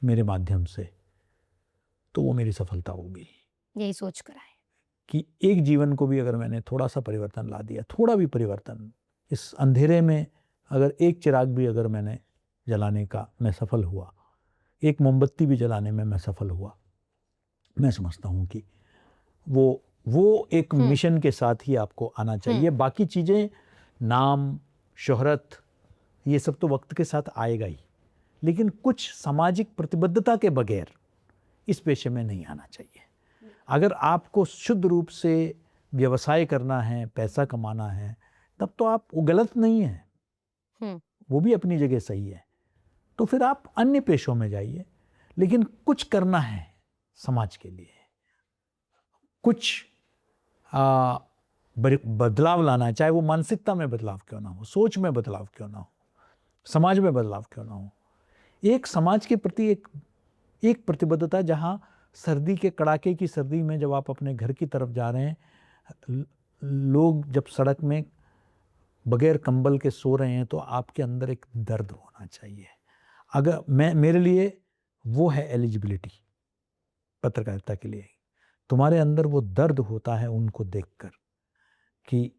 मेरे माध्यम से तो वो मेरी सफलता होगी। यही सोच कर आए। कि एक जीवन को भी अगर मैंने थोड़ा सा परिवर्तन ला दिया, थोड़ा भी परिवर्तन, इस अंधेरे में अगर एक चिराग भी अगर मैंने जलाने का मैं सफल हुआ, एक मोमबत्ती भी जलाने में मैं सफल हुआ, मैं समझता हूँ कि वो एक मिशन के साथ ही आपको आना चाहिए। बाकी चीज़ें, नाम, शोहरत, ये सब तो वक्त के साथ आएगा ही, लेकिन कुछ सामाजिक प्रतिबद्धता के बगैर इस पेशे में नहीं आना चाहिए। अगर आपको शुद्ध रूप से व्यवसाय करना है, पैसा कमाना है, तब तो आप, वो गलत नहीं है, वो भी अपनी जगह सही है। तो फिर आप अन्य पेशों में जाइए, लेकिन कुछ करना है समाज के लिए, कुछ बदलाव लाना है, चाहे वो मानसिकता में बदलाव क्यों ना हो, सोच में बदलाव क्यों ना हो, समाज में बदलाव क्यों ना हो। एक समाज के प्रति एक प्रतिबद्धता, जहाँ सर्दी के कड़ाके की सर्दी में जब आप अपने घर की तरफ जा रहे हैं, लोग जब सड़क में बगैर कंबल के सो रहे हैं, तो आपके अंदर एक दर्द होना चाहिए। अगर मेरे लिए वो है एलिजिबिलिटी पत्रकारिता के लिए। तुम्हारे अंदर वो दर्द होता है उनको देखकर कि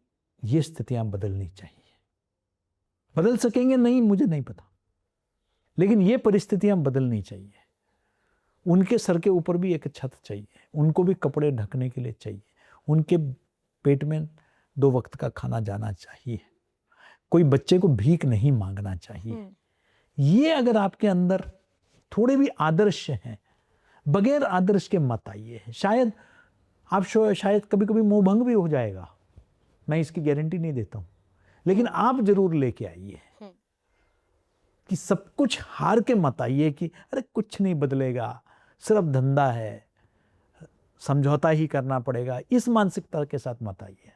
ये स्थितियां बदलनी चाहिए। बदल सकेंगे नहीं, मुझे नहीं पता, लेकिन ये परिस्थितियां बदलनी चाहिए। उनके सर के ऊपर भी एक छत चाहिए, उनको भी कपड़े ढकने के लिए चाहिए, उनके पेट में 2 वक्त का खाना जाना चाहिए, कोई बच्चे को भीख नहीं मांगना चाहिए। ये अगर आपके अंदर थोड़े भी आदर्श हैं, बगैर आदर्श के मत आइए। शायद आप शायद कभी कभी मोहभंग भी हो जाएगा, मैं इसकी गारंटी नहीं देता हूं, लेकिन आप जरूर लेके आइए कि सब कुछ हार के मत आइए कि अरे कुछ नहीं बदलेगा, सिर्फ धंधा है, समझौता ही करना पड़ेगा, इस मानसिकता के साथ मत आइए।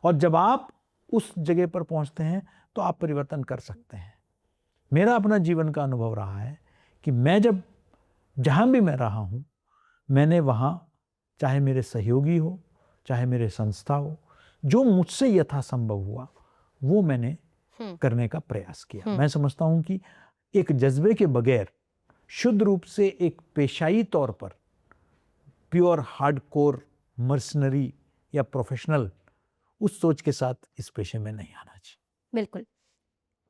और जब आप उस जगह पर पहुंचते हैं तो आप परिवर्तन कर सकते हैं। मेरा अपना जीवन का अनुभव रहा है कि मैं जब जहां भी मैं रहा हूं, मैंने वहां, चाहे मेरे सहयोगी हो, चाहे मेरे संस्था हो, जो मुझसे यथासंभव हुआ वो मैंने करने का प्रयास किया। मैं समझता हूं कि एक जज्बे के बगैर, शुद्ध रूप से एक पेशाई तौर पर, प्योर हार्डकोर मर्सनरी या प्रोफेशनल, उस सोच के साथ इस पेशे में नहीं आना चाहिए। बिल्कुल,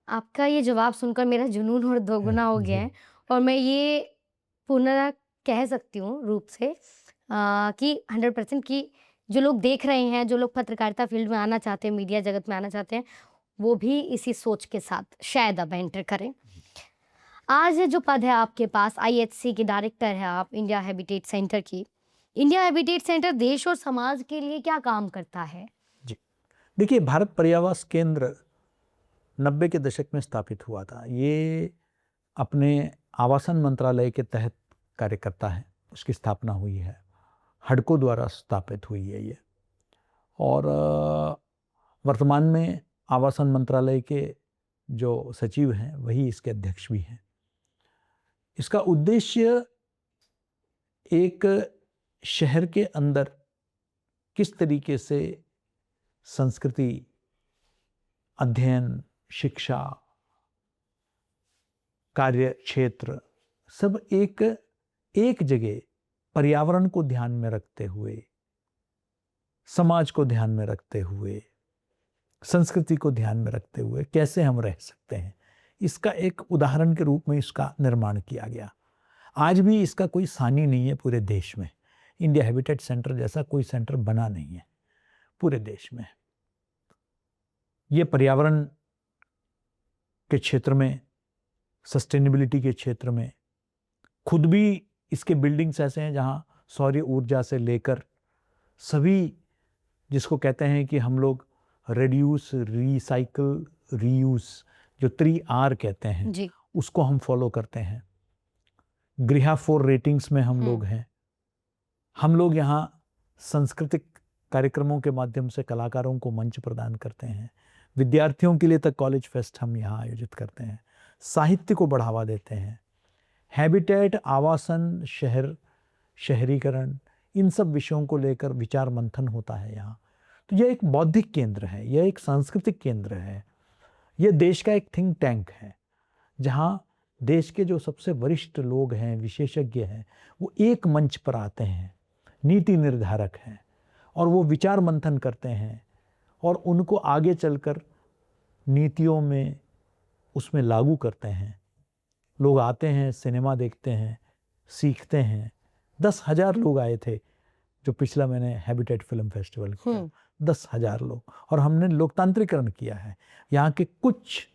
आपका ये जवाब सुनकर मेरा जुनून और दोगुना हो गया है, और मैं ये पुनः कह सकती हूँ रूप से कि 100% कि जो लोग देख रहे हैं, जो लोग पत्रकारिता फील्ड में आना चाहते हैं, मीडिया जगत में आना चाहते हैं, वो भी इसी सोच के साथ शायद अब एंटर करें। आज जो पद है आपके पास, IHC की डायरेक्टर है आप, इंडिया हैबिटेट सेंटर की। इंडिया हैबिटेट सेंटर देश और समाज के लिए क्या काम करता है? जी, देखिए, भारत पर्यावास केंद्र 90 के दशक में स्थापित हुआ था। ये अपने आवासन मंत्रालय के तहत कार्य करता है, उसकी स्थापना हुई है, हडको द्वारा स्थापित हुई है ये, और वर्तमान में आवासन मंत्रालय के जो सचिव हैं वही इसके अध्यक्ष भी हैं। इसका उद्देश्य एक शहर के अंदर किस तरीके से संस्कृति, अध्ययन, शिक्षा, कार्य क्षेत्र सब एक जगह पर्यावरण को ध्यान में रखते हुए, समाज को ध्यान में रखते हुए, संस्कृति को ध्यान में रखते हुए कैसे हम रह सकते हैं, इसका एक उदाहरण के रूप में इसका निर्माण किया गया। आज भी इसका कोई सानी नहीं है पूरे देश में। इंडिया हैबिटेट सेंटर जैसा कोई सेंटर बना नहीं है पूरे देश में। ये पर्यावरण के क्षेत्र में, सस्टेनेबिलिटी के क्षेत्र में, खुद भी इसके बिल्डिंग्स ऐसे हैं जहां सौर ऊर्जा से लेकर सभी, जिसको कहते हैं कि हम लोग रिड्यूस, रिसाइकल, रीयूज, जो 3R कहते हैं जी। उसको हम फॉलो करते हैं। गृहा 4 रेटिंग्स में हम लोग हैं। हम लोग यहाँ सांस्कृतिक कार्यक्रमों के माध्यम से कलाकारों को मंच प्रदान करते हैं। विद्यार्थियों के लिए तक कॉलेज फेस्ट हम यहाँ आयोजित करते हैं। साहित्य को बढ़ावा देते हैं। हैबिटेट, आवासन, शहरीकरण, इन सब विषयों को लेकर विचार मंथन होता है यहाँ। तो यह एक बौद्धिक केंद्र है, यह एक सांस्कृतिक केंद्र है, यह देश का एक थिंक टैंक है, जहाँ देश के जो सबसे वरिष्ठ लोग हैं, विशेषज्ञ हैं, वो एक मंच पर आते हैं, नीति निर्धारक हैं, और वो विचार मंथन करते हैं और उनको आगे चलकर नीतियों में, उसमें लागू करते हैं। लोग आते हैं, सिनेमा देखते हैं, सीखते हैं। 10,000 लोग आए थे जो पिछला मैंने हैबिटेट फिल्म फेस्टिवल किया, 10,000 लोग, और हमने लोकतांत्रिकरण किया है। यहाँ के कुछ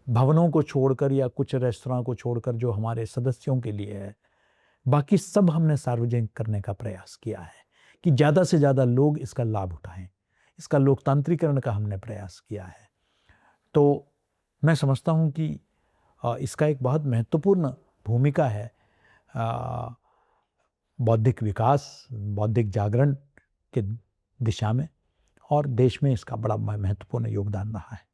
भवनों को छोड़कर या कुछ रेस्तरां को छोड़कर जो हमारे सदस्यों के लिए है, बाकी सब हमने सार्वजनिक करने का प्रयास किया है कि ज़्यादा से ज़्यादा लोग इसका लाभ उठाएं। इसका लोकतांत्रिकरण का हमने प्रयास किया है। तो मैं समझता हूँ कि इसका एक बहुत महत्वपूर्ण भूमिका है बौद्धिक विकास, बौद्धिक जागरण के दिशा में, और देश में इसका बड़ा महत्वपूर्ण योगदान रहा है।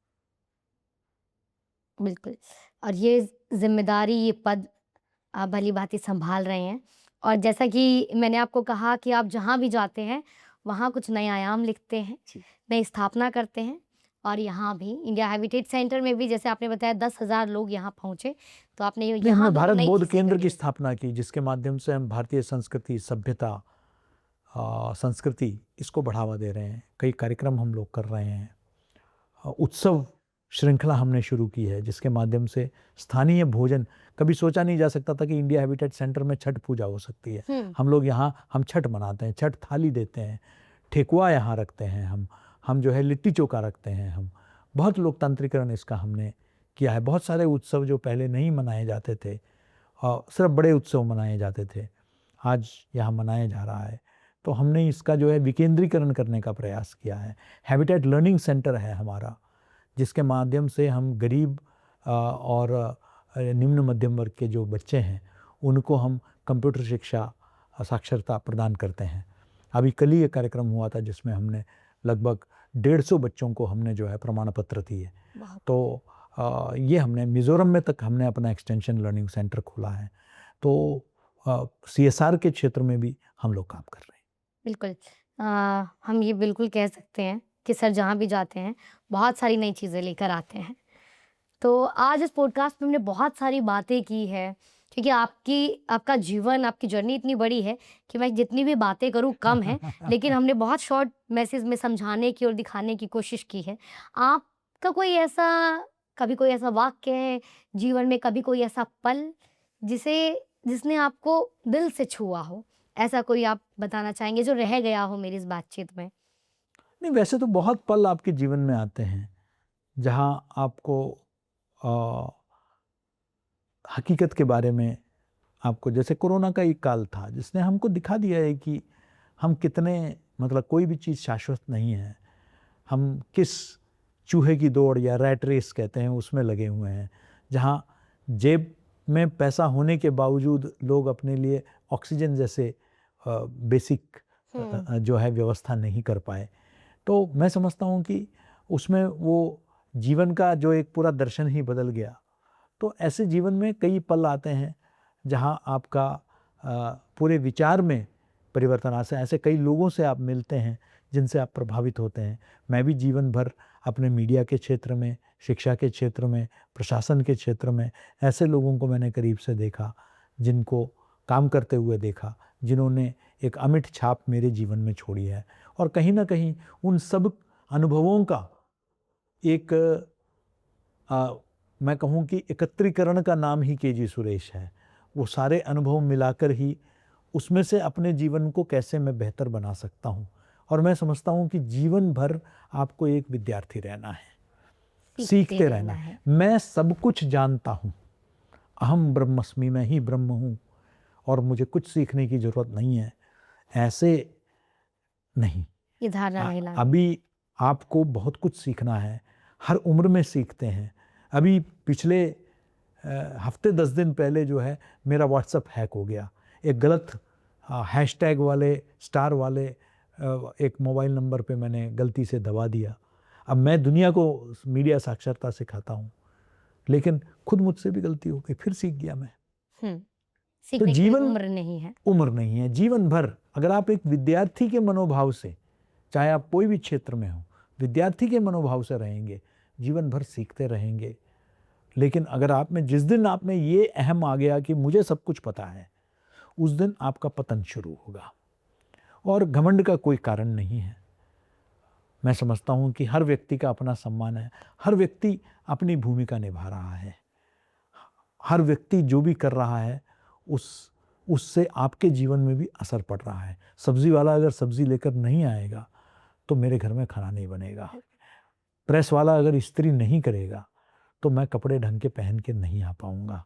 बिल्कुल। और ये ज़िम्मेदारी, ये पद आप भली-भाँति सँभाल रहे हैं, और जैसा कि मैंने आपको कहा कि आप जहाँ भी जाते हैं, वहाँ कुछ नए आयाम लिखते हैं, जी। नई स्थापना करते हैं। और यहाँ भी इंडिया हेरिटेज सेंटर में भी जैसे आपने बताया 10,000 लोग यहाँ पहुँचे, तो आपने नहीं, यहाँ हमने भी भारत नई बौद्ध चीज़ें केंद्र करी की हैं। स्थापना की, जिसके माध्यम से हम भारतीय संस्कृति, सभ्यता, संस्कृति इसको बढ़ावा दे रहे हैं। कई कार्यक्रम हम लोग कर रहे हैं। उत्सव श्रृंखला हमने शुरू की है, जिसके माध्यम से स्थानीय भोजन, कभी सोचा नहीं जा सकता था कि इंडिया हैबिटेट सेंटर में छठ पूजा हो सकती है। हम लोग यहाँ हम छठ मनाते हैं, छठ थाली देते हैं, ठेकुआ यहाँ रखते हैं, हम जो है लिट्टी चोखा रखते हैं। हम बहुत लोकतांत्रिकरण इसका हमने किया है। बहुत सारे उत्सव जो पहले नहीं मनाए जाते थे, और सिर्फ बड़े उत्सव मनाए जाते थे, आज यहाँ मनाया जा रहा है। तो हमने इसका जो है विकेंद्रीकरण करने का प्रयास किया है। हैबिटेट लर्निंग सेंटर है हमारा, जिसके माध्यम से हम गरीब और निम्न मध्यम वर्ग के जो बच्चे हैं, उनको हम कंप्यूटर शिक्षा, साक्षरता प्रदान करते हैं। अभी कल ही एक कार्यक्रम हुआ था जिसमें हमने लगभग 150 बच्चों को हमने जो है प्रमाण पत्र दिए। तो ये हमने मिज़ोरम में तक हमने अपना एक्सटेंशन लर्निंग सेंटर खोला है। तो CSR के क्षेत्र में भी हम लोग काम कर रहे हैं। बिल्कुल। हम ये बिल्कुल कह सकते हैं कि सर जहाँ भी जाते हैं, बहुत सारी नई चीज़ें लेकर आते हैं। तो आज इस पॉडकास्ट में हमने बहुत सारी बातें की है, क्योंकि आपका जीवन, आपकी जर्नी इतनी बड़ी है कि मैं जितनी भी बातें करूँ कम है, लेकिन हमने बहुत शॉर्ट मैसेज में समझाने की और दिखाने की कोशिश की है। आपका कभी कोई ऐसा वाक्य है जीवन में, कभी कोई ऐसा पल जिसने आपको दिल से छुआ हो? ऐसा कोई आप बताना चाहेंगे जो रह गया हो मेरी इस बातचीत में? नहीं, वैसे तो बहुत पल आपके जीवन में आते हैं, जहाँ आपको हकीकत के बारे में, आपको, जैसे कोरोना का एक काल था जिसने हमको दिखा दिया है कि हम कितने, मतलब कोई भी चीज़ शाश्वत नहीं है। हम किस चूहे की दौड़ या रैट रेस कहते हैं उसमें लगे हुए हैं, जहाँ जेब में पैसा होने के बावजूद लोग अपने लिए ऑक्सीजन जैसे बेसिक जो है व्यवस्था नहीं कर पाए। तो मैं समझता हूँ कि उसमें वो जीवन का जो एक पूरा दर्शन ही बदल गया। तो ऐसे जीवन में कई पल आते हैं जहाँ आपका पूरे विचार में परिवर्तन आ सकता है। ऐसे कई लोगों से आप मिलते हैं जिनसे आप प्रभावित होते हैं। मैं भी जीवन भर अपने मीडिया के क्षेत्र में, शिक्षा के क्षेत्र में, प्रशासन के क्षेत्र में ऐसे लोगों को मैंने करीब से देखा, जिनको काम करते हुए देखा, जिन्होंने एक अमिट छाप मेरे जीवन में छोड़ी है। और कहीं ना कहीं उन सब अनुभवों का एक मैं कहूँ कि एकत्रीकरण का नाम ही KG सुरेश है। वो सारे अनुभव मिलाकर ही उसमें से अपने जीवन को कैसे मैं बेहतर बना सकता हूँ। और मैं समझता हूँ कि जीवन भर आपको एक विद्यार्थी रहना है, सीखते रहना है। मैं सब कुछ जानता हूँ, अहम ब्रह्मस्मि, मैं ही ब्रह्म हूँ और मुझे कुछ सीखने की ज़रूरत नहीं है, ऐसे नहीं। ये धारणा नहीं लानी। अभी आपको बहुत कुछ सीखना है, हर उम्र में सीखते हैं। अभी पिछले हफ्ते 10 दिन पहले जो है मेरा व्हाट्सएप हैक हो गया। एक गलत हैशटैग वाले, स्टार वाले एक मोबाइल नंबर पे मैंने गलती से दबा दिया। अब मैं दुनिया को मीडिया साक्षरता सिखाता हूँ, लेकिन खुद मुझसे भी गलती हो गई, फिर सीख गया मैं। सीखने की उम्र नहीं है। उम्र नहीं है, जीवन भर अगर आप एक विद्यार्थी के मनोभाव से, चाहे आप कोई भी क्षेत्र में हो, विद्यार्थी के मनोभाव से रहेंगे, जीवन भर सीखते रहेंगे। लेकिन अगर आप में जिस दिन आप में ये अहम आ गया कि मुझे सब कुछ पता है, उस दिन आपका पतन शुरू होगा। और घमंड का कोई कारण नहीं है। मैं समझता हूँ कि हर व्यक्ति का अपना सम्मान है, हर व्यक्ति अपनी भूमिका निभा रहा है, हर व्यक्ति जो भी कर रहा है उससे आपके जीवन में भी असर पड़ रहा है। सब्जी वाला अगर सब्जी लेकर नहीं आएगा तो मेरे घर में खाना नहीं बनेगा। प्रेस वाला अगर इस्त्री नहीं करेगा तो मैं कपड़े ढंग के पहन के नहीं आ पाऊँगा।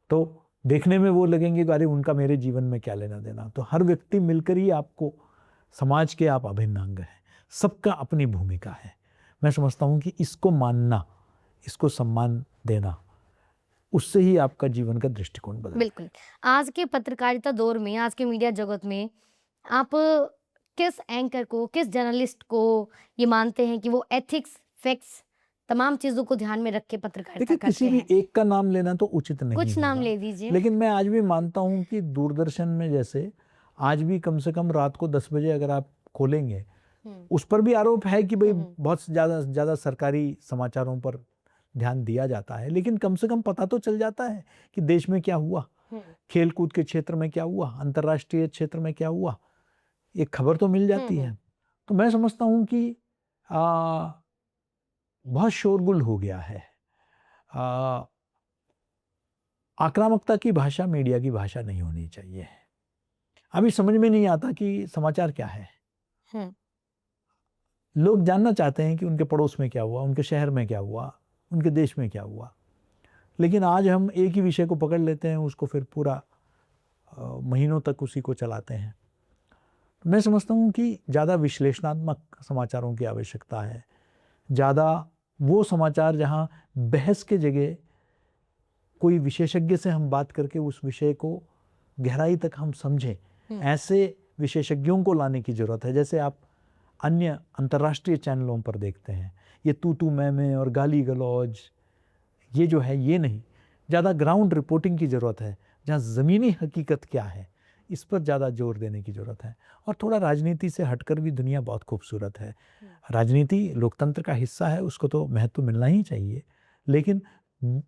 तो देखने में वो लगेंगे कि अरे उनका मेरे जीवन में क्या लेना देना। तो हर व्यक्ति मिलकर ही आपको समाज के आप अभिन्न अंग हैं, सबका अपनी भूमिका है। मैं समझता हूँ कि इसको मानना, इसको सम्मान देना, उससे ही आपका जीवन का दृष्टिकोण बदले। बिल्कुल। आज के पत्रकारिता दौर में, आज के मीडिया जगत में आप किस एंकर को, किस जर्नलिस्ट को ये मानते हैं कि वो एथिक्स, फैक्ट्स तमाम चीज़ों को ध्यान में रख के पत्रकारिता देखिए, करते किसी भी हैं? एक का नाम लेना तो उचित नहीं कुछ नाम होगा। ले दीजिए। लेकिन मैं आज भी मानता हूँ कि दूरदर्शन में जैसे आज भी कम से कम रात को 10 बजे अगर आप खोलेंगे, उस पर भी आरोप है कि भाई बहुत ज़्यादा सरकारी समाचारों पर ध्यान दिया जाता है, लेकिन कम से कम पता तो चल जाता है कि देश में क्या हुआ, खेल कूद के क्षेत्र में क्या हुआ, अंतर्राष्ट्रीय क्षेत्र में क्या हुआ, एक खबर तो मिल जाती है। तो मैं समझता हूँ कि बहुत शोरगुल हो गया है। आक्रामकता की भाषा मीडिया की भाषा नहीं होनी चाहिए। अभी समझ में नहीं आता कि समाचार क्या है। लोग जानना चाहते हैं कि उनके पड़ोस में क्या हुआ, उनके शहर में क्या हुआ, उनके देश में क्या हुआ, लेकिन आज हम एक ही विषय को पकड़ लेते हैं, उसको फिर पूरा महीनों तक उसी को चलाते हैं। मैं समझता हूँ कि ज़्यादा विश्लेषणात्मक समाचारों की आवश्यकता है, ज़्यादा वो समाचार जहाँ बहस के जगह कोई विशेषज्ञ से हम बात करके उस विषय को गहराई तक हम समझें, ऐसे विशेषज्ञों को लाने की ज़रूरत है। जैसे आप अन्य अंतर्राष्ट्रीय चैनलों पर देखते हैं, ये तू मैं और गाली गलौज, ये जो है ये नहीं, ज़्यादा ग्राउंड रिपोर्टिंग की ज़रूरत है, जहाँ ज़मीनी हकीकत क्या है इस पर ज़्यादा जोर देने की ज़रूरत है। और थोड़ा राजनीति से हटकर भी दुनिया बहुत खूबसूरत है। राजनीति लोकतंत्र का हिस्सा है, उसको तो महत्व मिलना ही चाहिए, लेकिन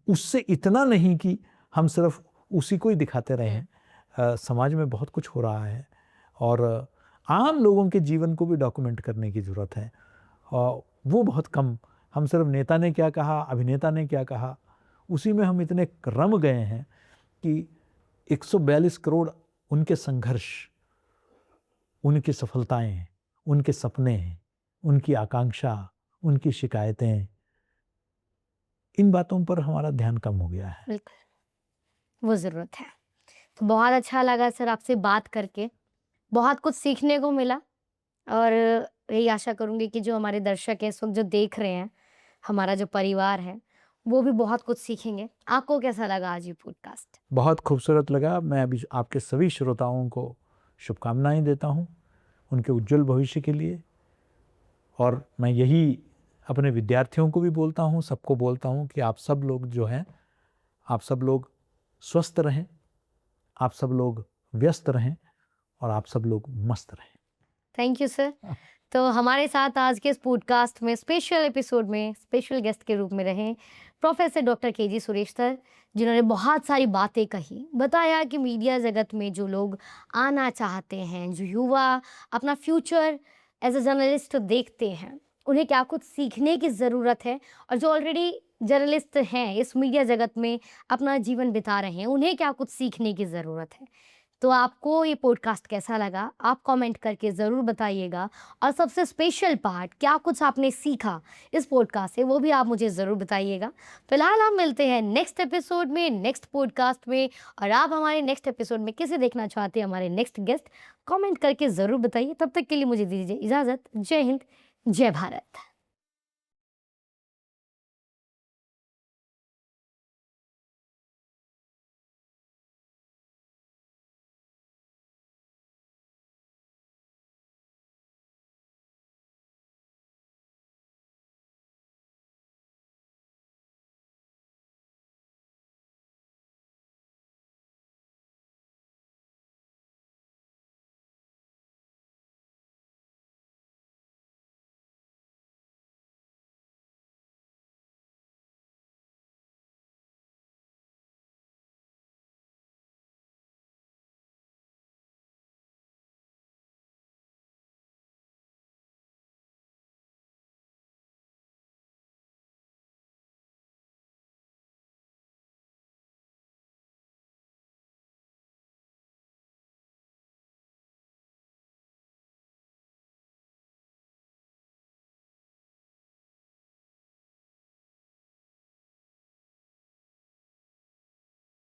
उससे इतना नहीं कि हम सिर्फ उसी को ही दिखाते रहें। समाज में बहुत कुछ हो रहा है और आम लोगों के जीवन को भी डॉक्यूमेंट करने की ज़रूरत है। और वो बहुत कम, हम सिर्फ नेता ने क्या कहा, अभिनेता ने क्या कहा, उसी में हम इतने रम गए हैं कि 142 करोड़ उनके संघर्ष, उनकी सफलताएं, उनके सपने, उनकी आकांक्षा, उनकी शिकायतें, इन बातों पर हमारा ध्यान कम हो गया है। बिल्कुल, वो ज़रूरत है। तो बहुत अच्छा लगा सर आपसे बात करके, बहुत कुछ सीखने को मिला और यही आशा करूँगी कि जो हमारे दर्शक हैं इस वक्त जो देख रहे हैं, हमारा जो परिवार है, वो भी बहुत कुछ सीखेंगे। आपको कैसा लगा आज ये पॉडकास्ट? बहुत खूबसूरत लगा। मैं अभी आपके सभी श्रोताओं को शुभकामनाएं देता हूं उनके उज्जवल भविष्य के लिए, और मैं यही अपने विद्यार्थियों को भी बोलता हूं, सबको बोलता हूं कि आप सब लोग जो हैं, आप सब लोग स्वस्थ रहें, आप सब लोग व्यस्त रहें और आप सब लोग मस्त रहें। Thank you sir. तो हमारे साथ आज के इस पॉडकास्ट में स्पेशल एपिसोड में स्पेशल गेस्ट के रूप में रहे प्रोफेसर डॉक्टर के जी सुरेश सर, जिन्होंने बहुत सारी बातें कही, बताया कि मीडिया जगत में जो लोग आना चाहते हैं, जो युवा अपना फ्यूचर एज अ जर्नलिस्ट देखते हैं, उन्हें क्या कुछ सीखने की ज़रूरत है, और जो ऑलरेडी जर्नलिस्ट हैं, इस मीडिया जगत में अपना जीवन बिता रहे हैं, उन्हें क्या कुछ सीखने की ज़रूरत है। तो आपको ये पॉडकास्ट कैसा लगा, आप कमेंट करके ज़रूर बताइएगा, और सबसे स्पेशल पार्ट, क्या कुछ आपने सीखा इस पॉडकास्ट से, वो भी आप मुझे ज़रूर बताइएगा। फिलहाल हम मिलते हैं नेक्स्ट एपिसोड में, नेक्स्ट पॉडकास्ट में, और आप हमारे नेक्स्ट एपिसोड में किसे देखना चाहते हैं, हमारे नेक्स्ट गेस्ट, कमेंट करके ज़रूर बताइए। तब तक के लिए मुझे दीजिए इजाज़त। जय हिंद, जय भारत।